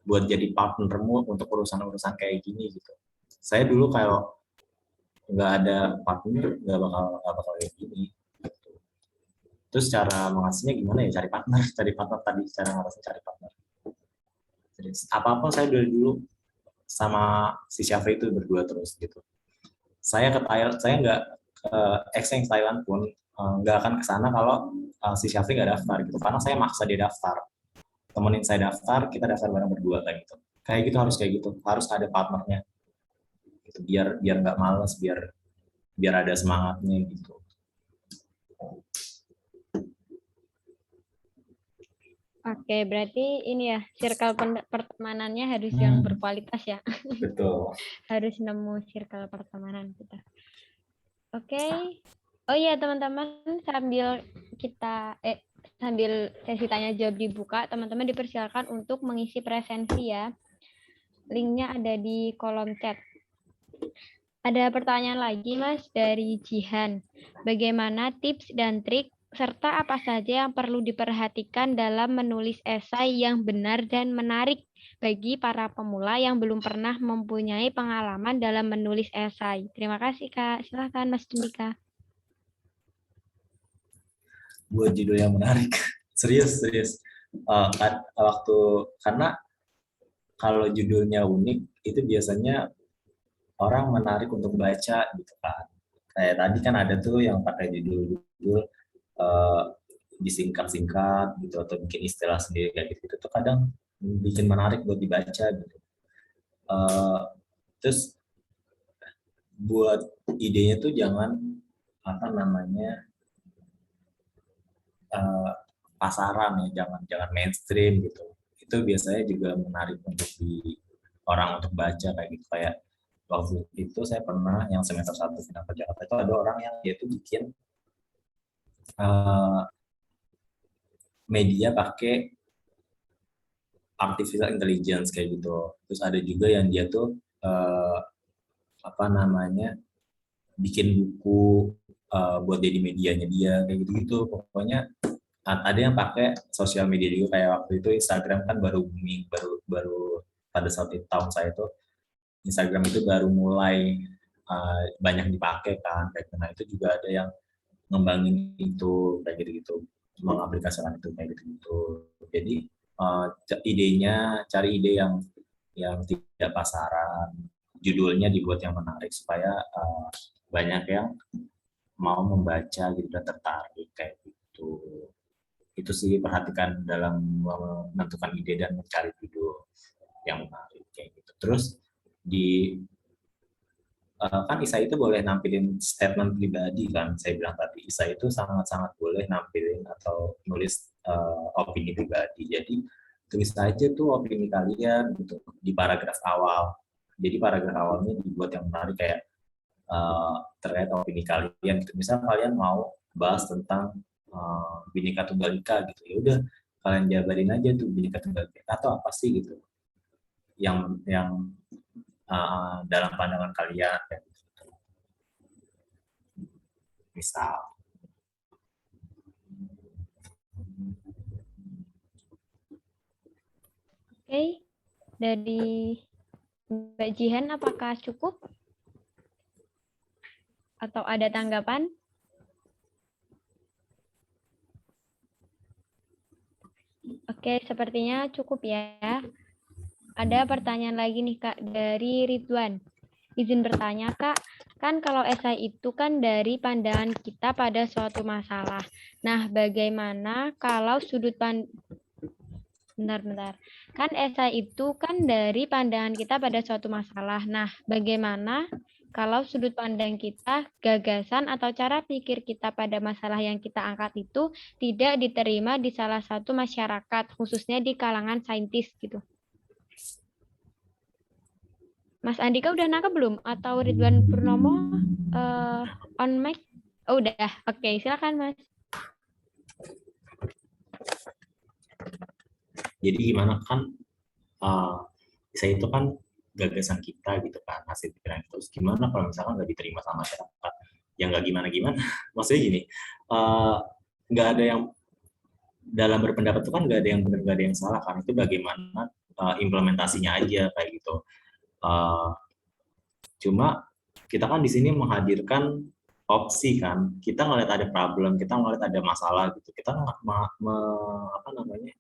buat jadi partnermu untuk urusan-urusan kayak gini gitu. Saya dulu kalau nggak ada partner nggak bakal kayak gini gitu. Terus cara mengatasinya gimana ya, cari partner tadi, cara ngatasin cari partner. Jadi apapun saya dari dulu sama si Syafri itu berdua terus gitu. Saya ke Thailand, saya nggak exchange Thailand pun nggak akan ke sana kalau si Syafri nggak daftar gitu, karena saya maksa dia daftar, temenin saya daftar, kita daftar bareng berdua kayak gitu. Kayak gitu, harus ada partnernya gitu, biar nggak males, biar ada semangatnya gitu. Oke, berarti ini ya, circle pertemanannya harus yang berkualitas ya. Betul. Harus nemu circle pertemanan kita. Oke. Oh iya teman-teman, sambil sesi tanya jawab dibuka, teman-teman dipersilakan untuk mengisi presensi ya. Linknya ada di kolom chat. Ada pertanyaan lagi Mas dari Jihan. Bagaimana tips dan trik serta apa saja yang perlu diperhatikan dalam menulis esai yang benar dan menarik bagi para pemula yang belum pernah mempunyai pengalaman dalam menulis esai? Terima kasih Kak. Silakan Mas Dindika. Buat judul yang menarik, serius. Karena kalau judulnya unik itu biasanya orang menarik untuk baca gitu kan. Kayak tadi kan ada tuh yang pakai judul disingkat-singkat gitu atau bikin istilah sendiri kayak gitu, itu kadang bikin menarik buat dibaca gitu. Terus buat idenya tuh jangan apa namanya pasaran ya, jangan mainstream gitu. Itu biasanya juga menarik untuk orang untuk baca kayak gitu. Kayak waktu itu saya pernah yang semester 1 final ke Jakarta itu ada orang yang dia tuh bikin media pakai artificial intelligence kayak gitu. Terus ada juga yang dia tuh apa namanya, bikin buku buat jadi medianya dia kayak gitu-gitu. Pokoknya ada yang pakai sosial media juga, kayak waktu itu Instagram kan baru booming, baru pada saat itu, tahun saya itu Instagram itu baru mulai banyak dipakai kan, kayak nah itu juga ada yang ngembangin itu kayak gitu-gitu, mengaplikasikan itu kayak gitu-gitu. Jadi idenya cari ide yang tidak pasaran, judulnya dibuat yang menarik supaya banyak yang mau membaca gitu dan tertarik kayak gitu. Itu sih perhatikan dalam menentukan ide dan mencari judul yang menarik kayak gitu. Terus di kan Isa itu boleh nampilin statement pribadi kan, saya bilang tadi Isa itu sangat-sangat boleh nampilin atau nulis opini pribadi. Jadi tulis aja tuh opini kalian gitu di paragraf awal. Jadi paragraf awalnya dibuat yang menarik, kayak terkait opini kalian gitu. Misal kalian mau bahas tentang Bhinneka Tunggal Ika gitu, ya udah kalian jabarin aja tuh Bhinneka Tunggal Ika atau apa sih gitu yang dalam pandangan kalian kayak gitu. Misal Oke, dari Mbak Jihan apakah cukup? Atau ada tanggapan? Oke, sepertinya cukup ya. Ada pertanyaan lagi nih Kak dari Ridwan. Izin bertanya Kak, kan kalau esai itu kan dari pandangan kita pada suatu masalah. Nah, bagaimana kalau Bentar. Kan esai itu kan dari pandangan kita pada suatu masalah. Nah, bagaimana kalau sudut pandang kita, gagasan atau cara pikir kita pada masalah yang kita angkat itu tidak diterima di salah satu masyarakat, khususnya di kalangan saintis gitu. Mas Andika udah nangkep belum? Atau Ridwan Purnomo on mic? Oh, udah. Oke, silakan Mas. jadi gimana kan saya itu kan gagasan kita gitu kan, hasil pikiran kita. Terus gimana kalau misalkan nggak diterima sama masyarakat? Ya nggak gimana-gimana. Maksudnya gini, nggak ada yang dalam berpendapat itu kan nggak ada yang benar, nggak ada yang salah kan. Itu bagaimana implementasinya aja kayak gitu. Cuma kita kan di sini menghadirkan opsi kan. Kita ngeliat ada problem, kita ngeliat ada masalah gitu. Kita apa namanya,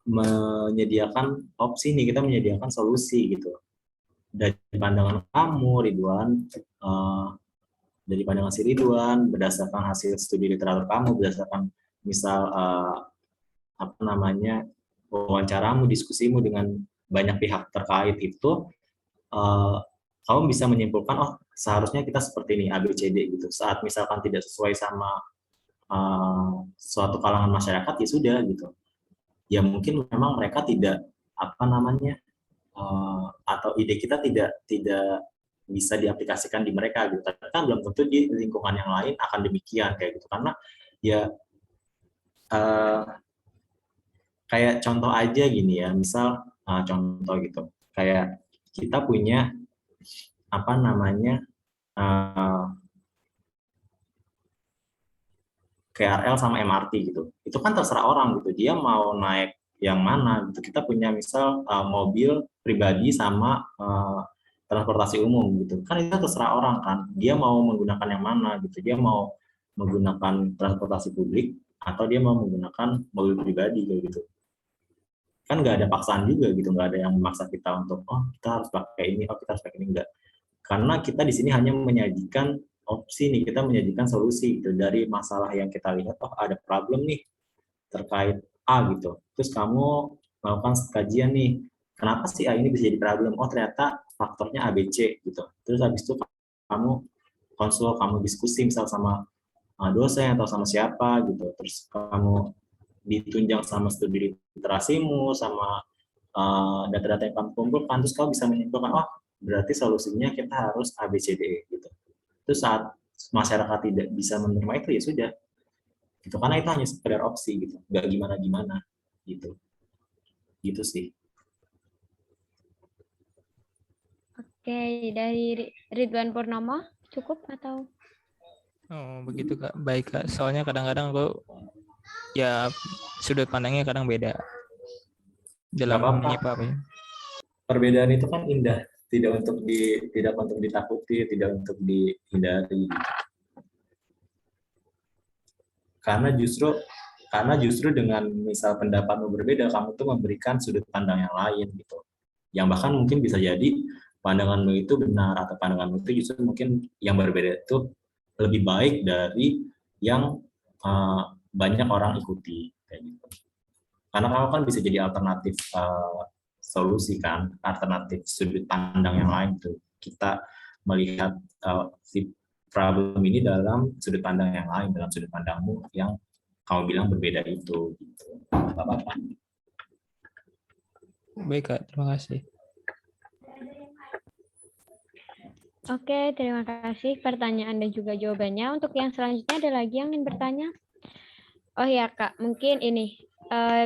menyediakan opsi nih, kita menyediakan solusi gitu. Dari pandangan kamu, Ridwan, dari pandangan si Ridwan, berdasarkan hasil studi literatur kamu, berdasarkan misal apa namanya, wawancaramu, diskusimu dengan banyak pihak terkait itu, kamu bisa menyimpulkan, oh seharusnya kita seperti ini, A, B, C, D gitu. Saat misalkan tidak sesuai sama suatu kalangan masyarakat, ya sudah gitu. Ya mungkin memang mereka tidak apa namanya, atau ide kita tidak bisa diaplikasikan di mereka gitu. Tapi kan belum tentu di lingkungan yang lain akan demikian kayak gitu. Karena ya kayak contoh aja gini ya, misal contoh gitu, kayak kita punya apa namanya KRL sama MRT gitu. Itu kan terserah orang gitu, dia mau naik yang mana gitu. Kita punya misal mobil pribadi sama transportasi umum gitu. Kan itu terserah orang kan, dia mau menggunakan yang mana gitu. Dia mau menggunakan transportasi publik atau dia mau menggunakan mobil pribadi kayak gitu. Kan nggak ada paksaan juga gitu, nggak ada yang memaksa kita untuk oh kita harus pakai ini, oh kita harus pakai ini, enggak. Karena kita di sini hanya menyajikan opsi nih, kita menyajikan solusi gitu dari masalah yang kita lihat, oh ada problem nih terkait A gitu. Terus kamu melakukan kajian nih, kenapa sih A ini bisa jadi problem? Oh ternyata faktornya ABC gitu. Terus habis itu kamu konsul, kamu diskusi misal sama dosen atau sama siapa gitu. Terus kamu ditunjang sama studi literasimu, sama data-data yang kamu kumpulkan, terus kamu bisa menyimpulkan, oh berarti solusinya kita harus A, B, C, D, E, gitu. Terus saat masyarakat tidak bisa menerima itu, ya sudah. Gitu. Karena itu hanya sekedar opsi, gitu. Nggak gimana-gimana, gitu. Gitu sih. Oke, dari Ridwan Purnomo cukup atau? Oh, begitu Kak. Baik Kak. Soalnya kadang-kadang aku ya sudut pandangnya kadang beda dalam Nggak apa-apa. menyikapi. Perbedaan itu kan indah, tidak untuk ditakuti, tidak untuk dihindari. Karena justru dengan misal pendapatmu berbeda, kamu tuh memberikan sudut pandang yang lain gitu. Yang bahkan mungkin bisa jadi pandanganmu itu benar atau pandanganmu itu justru mungkin yang berbeda itu lebih baik dari yang banyak orang ikuti kayak gitu. Karena kamu kan bisa jadi alternatif solusi kan, alternatif sudut pandang yang lain tuh. Kita melihat si problem ini dalam sudut pandang yang lain, dalam sudut pandangmu yang kamu bilang berbeda itu gitu. Gak apa-apa. Baik Kak, terima kasih. Oke, terima kasih pertanyaan dan juga jawabannya. Untuk yang selanjutnya ada lagi yang ingin bertanya? Oh ya Kak, mungkin ini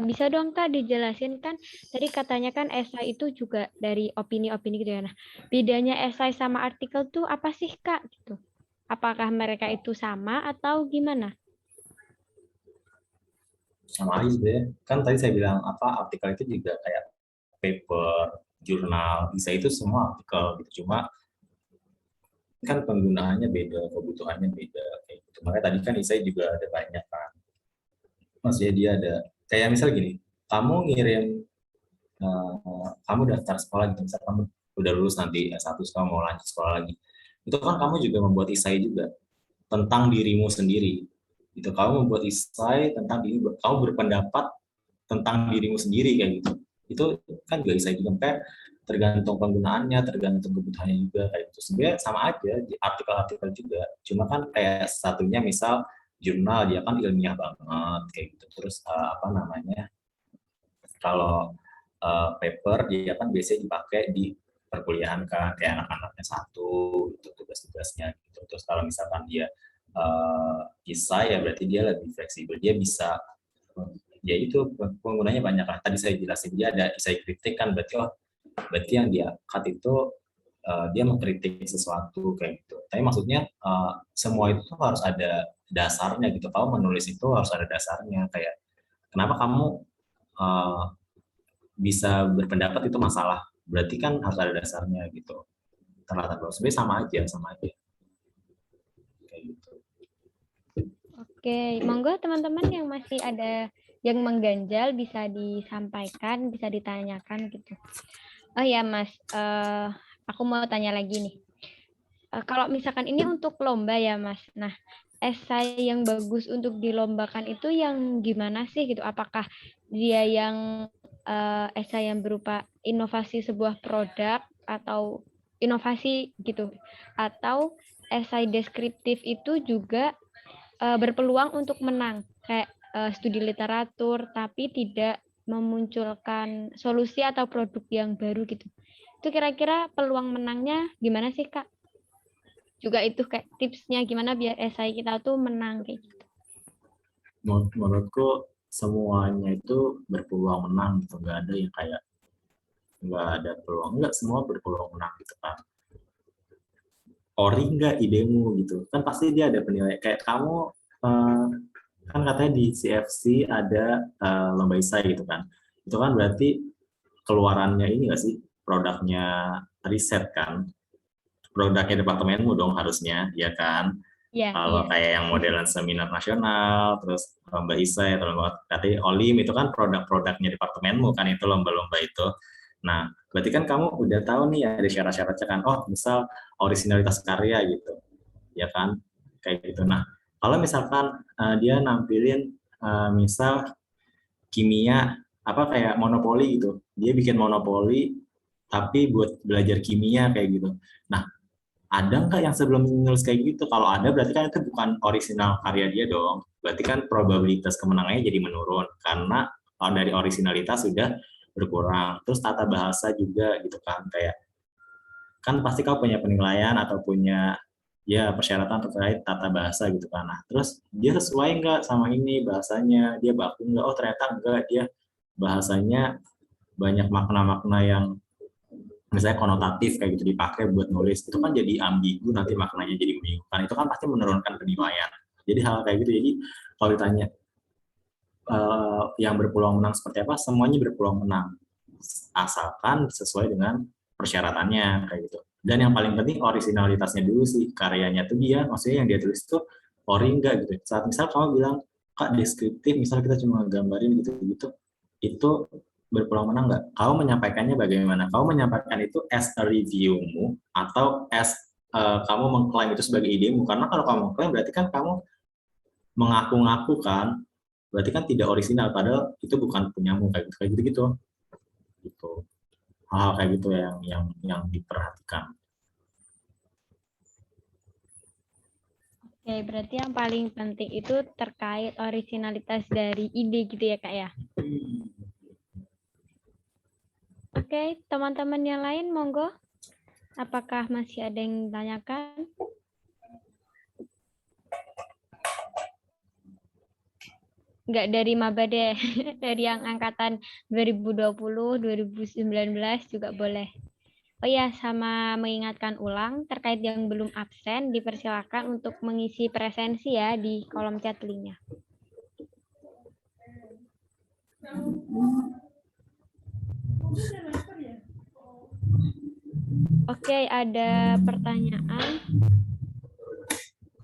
bisa dong Kak dijelasin kan tadi katanya kan esai itu juga dari opini-opini gitu ya. Nah, bedanya esai sama artikel tuh apa sih Kak gitu? Apakah mereka itu sama atau gimana? Sama aja sebenarnya. Kan tadi saya bilang artikel itu juga kayak paper, jurnal, bisa itu semua artikel gitu. Cuma kan penggunaannya beda, kebutuhannya beda kayak gitu. Makanya tadi kan saya juga ada banyak kan. Maksudnya dia ada kayak misal gini, kamu ngirim kamu daftar sekolah gitu, misal kamu udah lulus nanti S1 kamu mau lanjut sekolah lagi. Itu kan kamu juga membuat esai juga tentang dirimu sendiri. Itu kamu membuat esai tentang diri, kamu berpendapat tentang dirimu sendiri kayak gitu. Itu kan juga esai juga, kayak tergantung penggunaannya, tergantung kebutuhannya juga kayak gitu. Sebenarnya sama aja di artikel-artikel juga. Cuma kan kayak satunya misal jurnal dia kan ilmiah banget kayak gitu. Terus kalau paper dia kan biasanya dipakai di perkuliahan kan kayak anak-anaknya satu untuk tugas-tugasnya gitu. Terus kalau misalkan dia esai ya berarti dia lebih fleksibel, dia bisa ya itu penggunanya banyak lah. Tadi saya jelasin dia ada esai kritik kan berarti yang dia cut itu dia mengkritik sesuatu kayak gitu. Tapi maksudnya semua itu harus ada dasarnya gitu. Kamu menulis itu harus ada dasarnya kayak kenapa kamu bisa berpendapat itu masalah. Berarti kan harus ada dasarnya gitu. Terlatar belakang sebenarnya sama aja. Kayak gitu. Oke, monggo teman-teman yang masih ada yang mengganjal bisa disampaikan, bisa ditanyakan gitu. Oh ya Mas, aku mau tanya lagi nih. Kalau misalkan ini untuk lomba ya Mas, nah esai yang bagus untuk dilombakan itu yang gimana sih gitu? Apakah dia yang esai yang berupa inovasi sebuah produk atau inovasi gitu? Atau esai deskriptif itu juga berpeluang untuk menang kayak studi literatur tapi tidak memunculkan solusi atau produk yang baru gitu. Itu kira-kira peluang menangnya gimana sih Kak? Juga itu kayak tipsnya gimana biar esai kita tuh menang kayak gitu. Menurutku semuanya itu berpeluang menang gitu, nggak ada yang kayak nggak ada peluang, nggak, semua berpeluang menang gitu kan. Ori nggak idemu gitu kan pasti dia ada penilaian kayak kamu kan katanya di CFC ada lomba esai gitu kan, itu kan berarti keluarannya ini nggak sih produknya riset kan, produknya departemenmu dong harusnya ya kan. Iya. Kalau kayak yang modelan seminar nasional terus lomba esai atau lomba tadi Olim itu kan produk-produknya departemenmu kan itu lomba-lomba itu. Nah, berarti kan kamu udah tahu nih ada syarat-syaratnya kan. Oh, misal originalitas karya gitu. Ya kan? Kayak gitu. Nah, kalau misalkan dia nampilin misal kimia apa kayak monopoli gitu. Dia bikin monopoli tapi buat belajar kimia kayak gitu. Nah, ada nggak yang sebelum nulis kayak gitu? Kalau ada berarti kan itu bukan original karya dia dong. Berarti kan probabilitas kemenangannya jadi menurun karena kalau dari originalitas sudah berkurang. Terus tata bahasa juga gitu kan, kayak kan pasti kau punya penilaian atau punya ya persyaratan terkait tata bahasa gitu kan. Nah, terus dia sesuai nggak sama ini bahasanya, dia baku nggak? Oh ternyata enggak, dia bahasanya banyak makna-makna yang misalnya konotatif kayak gitu dipakai buat nulis, itu kan jadi ambigu, nanti maknanya jadi membingungkan, itu kan pasti menurunkan penilaian. Jadi hal kayak gitu. Jadi kalau ditanya yang berpeluang menang seperti apa, semuanya berpeluang menang asalkan sesuai dengan persyaratannya kayak gitu. Dan yang paling penting originalitasnya dulu sih, karyanya tuh dia, maksudnya yang dia tulis tuh ori enggak gitu. Saat misal kamu bilang Kak deskriptif, misal kita cuma gambarin gitu-gitu, itu berpeluang menang nggak? Kamu menyampaikannya bagaimana? Kamu menyampaikan itu as a review-mu atau as kamu mengklaim itu sebagai idemu? Karena kalau kamu mengklaim berarti kan kamu mengaku-ngaku kan, berarti kan tidak orisinal, padahal itu bukan punyamu kayak gitu gitu. Hal-hal kayak gitu yang diperhatikan. Oke, berarti yang paling penting itu terkait originalitas dari ide gitu ya Kak ya. Oke, teman-teman yang lain monggo. Apakah masih ada yang ditanyakan? Enggak dari maba deh, dari yang angkatan 2020, 2019 juga boleh. Oh ya, sama mengingatkan ulang terkait yang belum absen, dipersilakan untuk mengisi presensi ya di kolom chat linknya. Oke, ada pertanyaan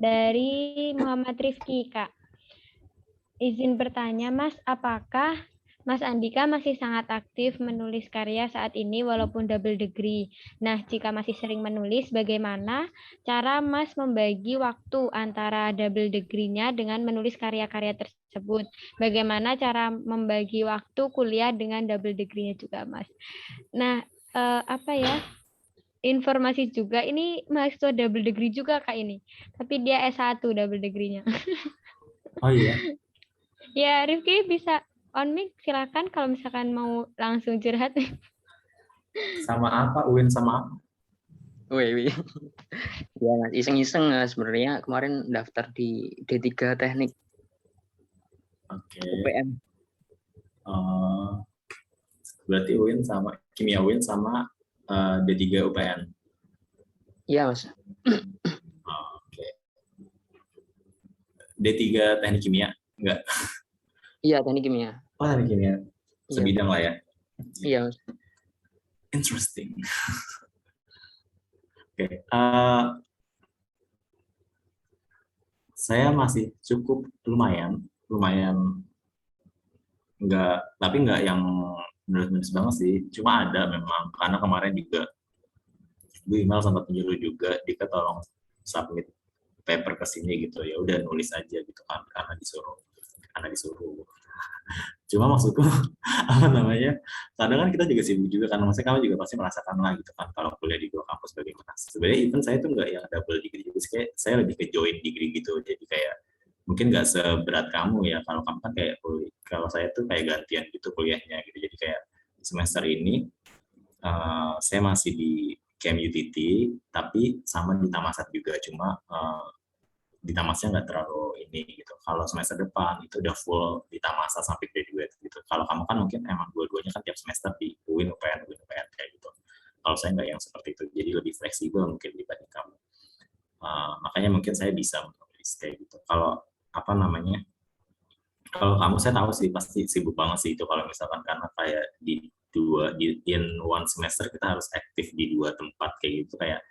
dari Muhammad Rifki, Kak. Izin bertanya, Mas, apakah Mas Andika masih sangat aktif menulis karya saat ini walaupun double degree? Nah, jika masih sering menulis, bagaimana cara Mas membagi waktu antara double degree-nya dengan menulis karya-karya tersebut? Bagaimana cara membagi waktu kuliah dengan double degree-nya juga, Mas? Nah, informasi juga, ini mahasiswa double degree juga Kak ini. Tapi dia S1 double degree-nya. Oh iya? Ya, Rifki bisa on mic, silakan kalau misalkan mau langsung curhat. Sama apa? UIN sama apa? Wih. Ya, Mas, iseng-iseng sebenarnya kemarin daftar di D3 Teknik. Oke. UPN. Berarti UIN sama Kimia UIN sama D3 UPN. Iya, Mas. Oke. D3 Teknik Kimia? Enggak. Iya, Teknik Kimia. Oh, Teknik Kimia. Sebidang lah ya. Iya, Mas. Interesting. Oke. Saya masih cukup lumayan tapi nggak yang menulis banget sih. Cuma ada memang, karena kemarin juga gue email sempat menyuruh juga, Dika tolong submit paper ke sini gitu, ya udah nulis aja gitu kan, karena disuruh. Cuma maksudku apa namanya, kadang kan kita juga sibuk juga kan, maksudnya kamu juga pasti merasakan lah gitu kan kalau kuliah di luar kampus bagaimana. Sebenarnya even saya tuh nggak yang double degree juga sih, kayak saya lebih ke joint degree gitu, jadi kayak mungkin nggak seberat kamu ya, kalau kamu kan kayak kalau saya tuh kayak gantian gitu kuliahnya gitu, jadi kayak semester ini saya masih di Camp UTT tapi sama di Tamasat juga, cuma di Tamasnya nggak terlalu ini gitu. Kalau semester depan itu udah full di Tamasa sampai graduate gitu. Kalau kamu kan mungkin emang dua-duanya kan tiap semester di UIN UPN kayak gitu. Kalau saya nggak yang seperti itu, jadi lebih fleksibel mungkin dibanding kamu. Makanya mungkin saya bisa menulis kayak gitu. Kalau apa namanya? Kalau kamu saya tahu sih pasti sibuk banget sih itu kalau misalkan, karena kayak di in one semester kita harus aktif di 2 tempat kayak gitu, kayak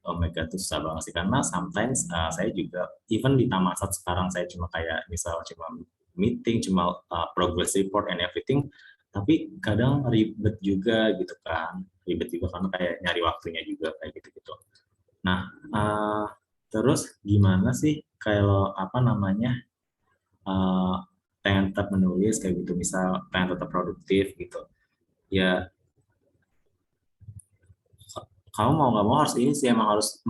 oh my god, itu susah banget sih, karena sometimes saya juga even di Tamasat sekarang saya cuma kayak misal cuma meeting, cuma progress report and everything, tapi kadang ribet juga gitu kan, karena kayak nyari waktunya juga kayak gitu. Nah terus gimana sih kalau apa namanya pengen tetap menulis kayak gitu, misal pengen tetap produktif gitu ya, kamu mau nggak mau harus ini sih, emang harus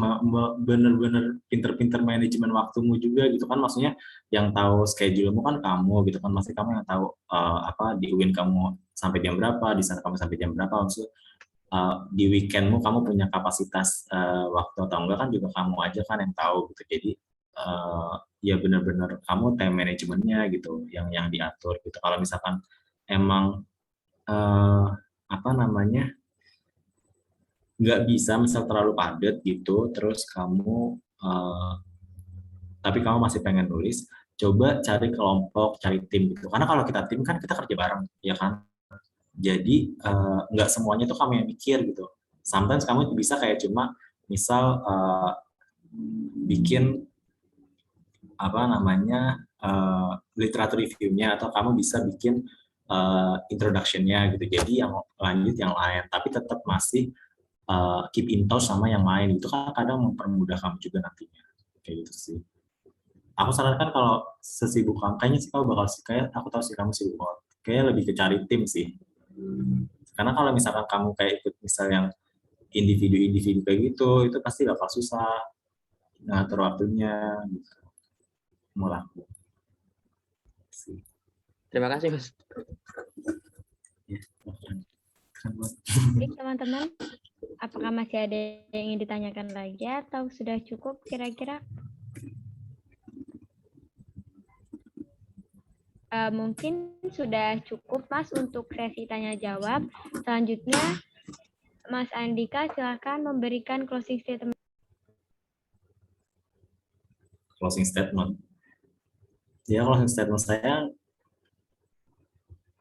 bener-bener pinter-pinter manajemen waktumu juga gitu kan, maksudnya yang tahu schedule-mu kan kamu gitu kan, masih kamu yang tahu apa di UIN kamu sampai jam berapa, di sana kamu sampai jam berapa, maksud di weekendmu kamu punya kapasitas waktu atau enggak kan juga kamu aja kan yang tahu gitu, jadi ya benar-benar kamu time manajemennya gitu yang diatur gitu. Kalau misalkan emang apa namanya nggak bisa misal terlalu padat gitu, terus kamu tapi kamu masih pengen nulis, coba cari kelompok, cari tim gitu. Karena kalau kita tim kan kita kerja bareng, ya kan? Jadi nggak semuanya tuh kamu yang mikir gitu. Sometimes kamu bisa kayak cuma misal bikin apa namanya literatur review-nya, atau kamu bisa bikin introduction-nya gitu. Jadi yang lanjut yang lain, tapi tetap masih keep in touch sama yang lain. Itu kan kadang mempermudah kamu juga nantinya. Kayak gitu sih. Aku sarankan kalau sesibuk kamu, kayaknya sih kamu bakal sih, kayak aku tahu sih kamu sibuk banget. Kayak lebih ke cari tim sih. Karena kalau misalkan kamu kayak ikut misal yang individu-individu kayak gitu, itu pasti bakal susah ngatur waktunya gitu. Mulai. Terima kasih, Mas. Ya, Baik, teman-teman. Apakah masih ada yang ingin ditanyakan lagi atau sudah cukup kira-kira? Mungkin sudah cukup, Mas, untuk sesi tanya-jawab. Selanjutnya, Mas Andika, silakan memberikan closing statement. Closing statement. Ya, closing statement saya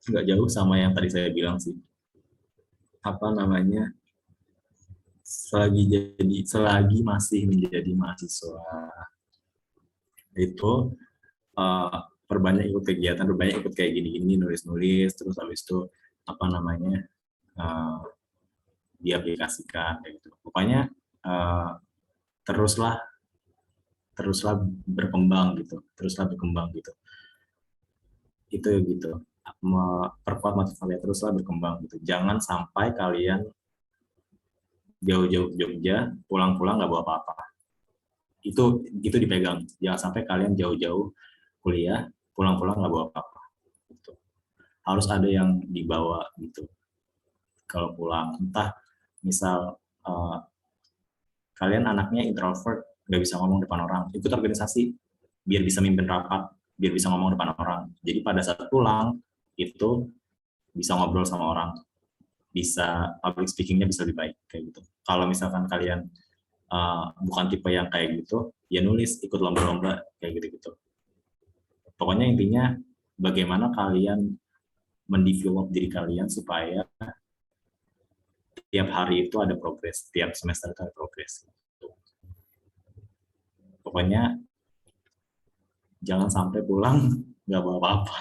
nggak jauh sama yang tadi saya bilang sih. Apa namanya? Selagi masih menjadi mahasiswa itu perbanyak ikut kegiatan, perbanyak ikut kayak gini-gini, nulis-nulis, terus habis itu apa namanya diaplikasikan kayak gitu. Pokoknya teruslah berkembang gitu, itu gitu, perkuat motivasi kalian, teruslah berkembang gitu. Jangan sampai kalian jauh-jauh Jogja, pulang-pulang nggak bawa apa-apa. Itu dipegang. Jangan sampai kalian jauh-jauh kuliah, pulang-pulang nggak bawa apa-apa. Gitu. Harus ada yang dibawa gitu. Kalau pulang, entah misal kalian anaknya introvert, nggak bisa ngomong depan orang, ikut organisasi biar bisa mimpin rapat, biar bisa ngomong depan orang. Jadi pada saat pulang itu bisa ngobrol sama orang, bisa public speakingnya bisa lebih baik kayak gitu. Kalau misalkan kalian bukan tipe yang kayak gitu, ya nulis, ikut lomba-lomba kayak gitu-gitu. Pokoknya intinya bagaimana kalian mendevelop diri kalian supaya tiap hari itu ada progres, tiap semester itu ada progres. Pokoknya jangan sampai pulang nggak bawa apa-apa.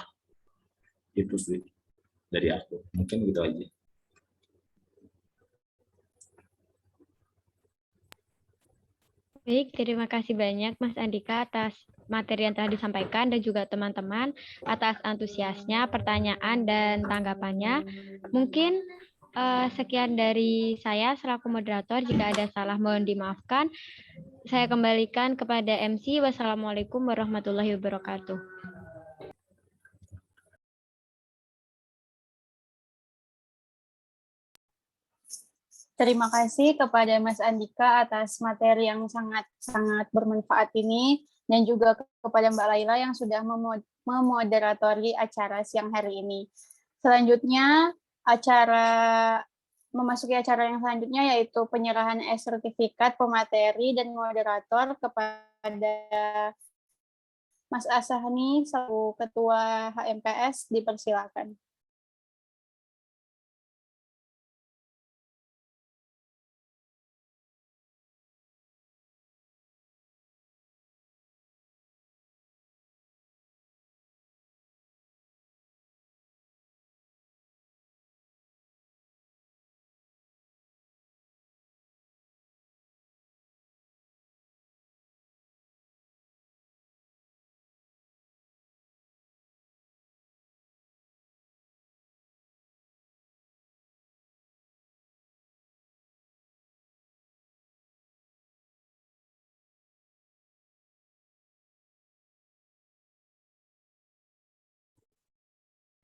Itu sih dari aku. Mungkin gitu aja. Baik, terima kasih banyak Mas Andika atas materi yang telah disampaikan dan juga teman-teman atas antusiasnya, pertanyaan, dan tanggapannya. Mungkin sekian dari saya selaku moderator. Jika ada salah mohon dimaafkan. Saya kembalikan kepada MC. Wassalamualaikum warahmatullahi wabarakatuh. Terima kasih kepada Mas Andika atas materi yang sangat bermanfaat ini, dan juga kepada Mbak Laila yang sudah memoderatori acara siang hari ini. Selanjutnya, memasuki acara yang selanjutnya, yaitu penyerahan sertifikat pemateri dan moderator kepada Mas Asahni selaku Ketua HMPS, dipersilakan.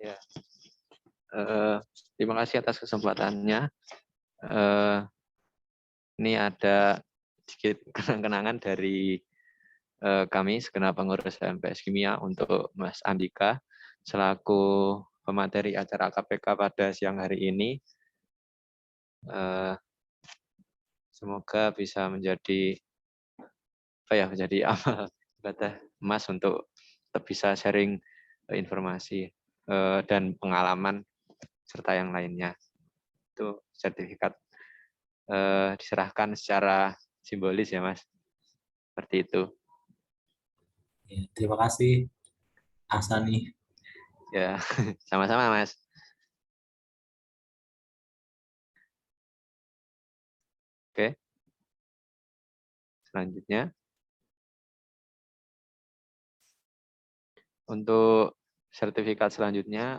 Ya, terima kasih atas kesempatannya. Ini ada sedikit kenang-kenangan dari kami segenap pengurus HMPS Kimia untuk Mas Andika selaku pemateri acara KPK pada siang hari ini. Semoga bisa menjadi menjadi amal ibadah emas untuk tetap bisa sharing informasi dan pengalaman serta yang lainnya. Itu sertifikat diserahkan secara simbolis ya Mas. Seperti itu. Ya, terima kasih Asani. Ya, sama-sama Mas. Oke. Selanjutnya. Untuk sertifikat selanjutnya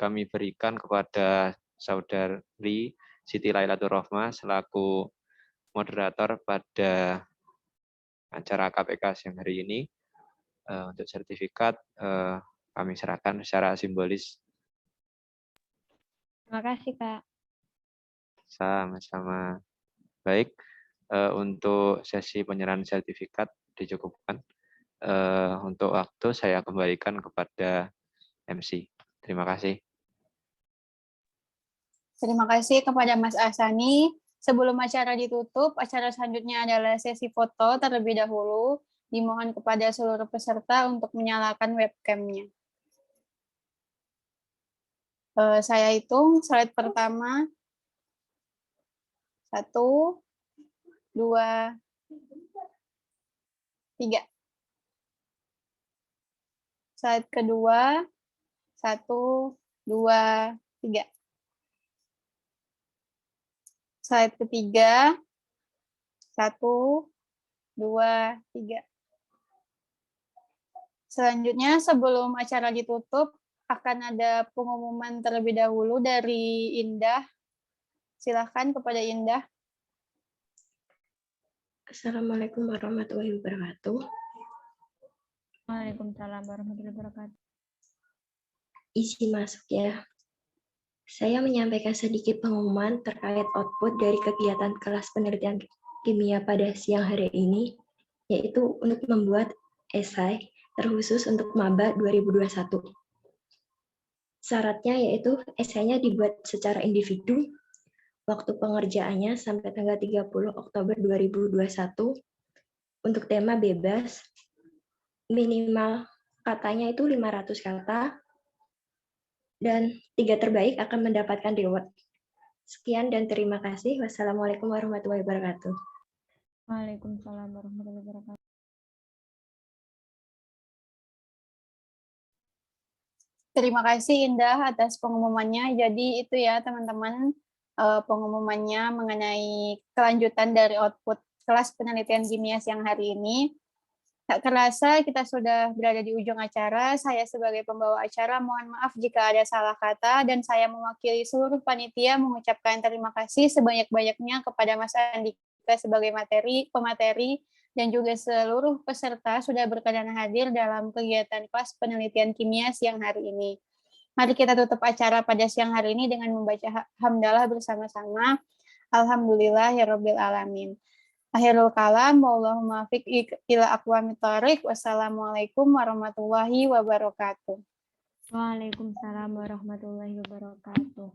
kami berikan kepada Saudari Siti Lailatul Rohmah selaku moderator pada acara KPK siang hari ini. Untuk sertifikat kami serahkan secara simbolis. Terima kasih, Kak. Sama-sama. Baik, untuk sesi penyerahan sertifikat dicukupkan. Untuk waktu saya kembalikan kepada MC. Terima kasih. Terima kasih kepada Mas Asani. Sebelum acara ditutup, acara selanjutnya adalah sesi foto terlebih dahulu. Dimohon kepada seluruh peserta untuk menyalakan webcam-nya. Saya hitung slide pertama. 1, 2, 3. Slide kedua. 1, 2, 3. Slide ketiga. 1, 2, 3. Selanjutnya, sebelum acara ditutup, akan ada pengumuman terlebih dahulu dari Indah. Silakan kepada Indah. Assalamualaikum warahmatullahi wabarakatuh. Waalaikumsalam warahmatullahi wabarakatuh. Izin masuk ya. Saya menyampaikan sedikit pengumuman terkait output dari kegiatan kelas penelitian kimia pada siang hari ini, yaitu untuk membuat esai terkhusus untuk maba 2021. Syaratnya yaitu esainya dibuat secara individu, waktu pengerjaannya sampai tanggal 30 Oktober 2021, untuk tema bebas, minimal katanya itu 500 kata, dan 3 terbaik akan mendapatkan reward. Sekian dan terima kasih. Wassalamualaikum warahmatullahi wabarakatuh. Waalaikumsalam warahmatullahi wabarakatuh. Terima kasih Indah atas pengumumannya. Jadi itu ya teman-teman, pengumumannya mengenai kelanjutan dari output kelas penelitian kimia siang hari ini. Tak kerasa kita sudah berada di ujung acara. Saya sebagai pembawa acara mohon maaf jika ada salah kata, dan saya mewakili seluruh panitia mengucapkan terima kasih sebanyak-banyaknya kepada Mas Andika sebagai pemateri, dan juga seluruh peserta sudah berkenan hadir dalam kegiatan kelas penelitian kimia siang hari ini. Mari kita tutup acara pada siang hari ini dengan membaca hamdalah bersama-sama. Alhamdulillahirabbil alamin. Akhirul kalam, wallahumma fiq ila aqwamit thoriq. Wassalamualaikum warahmatullahi wabarakatuh. Waalaikumsalam warahmatullahi wabarakatuh.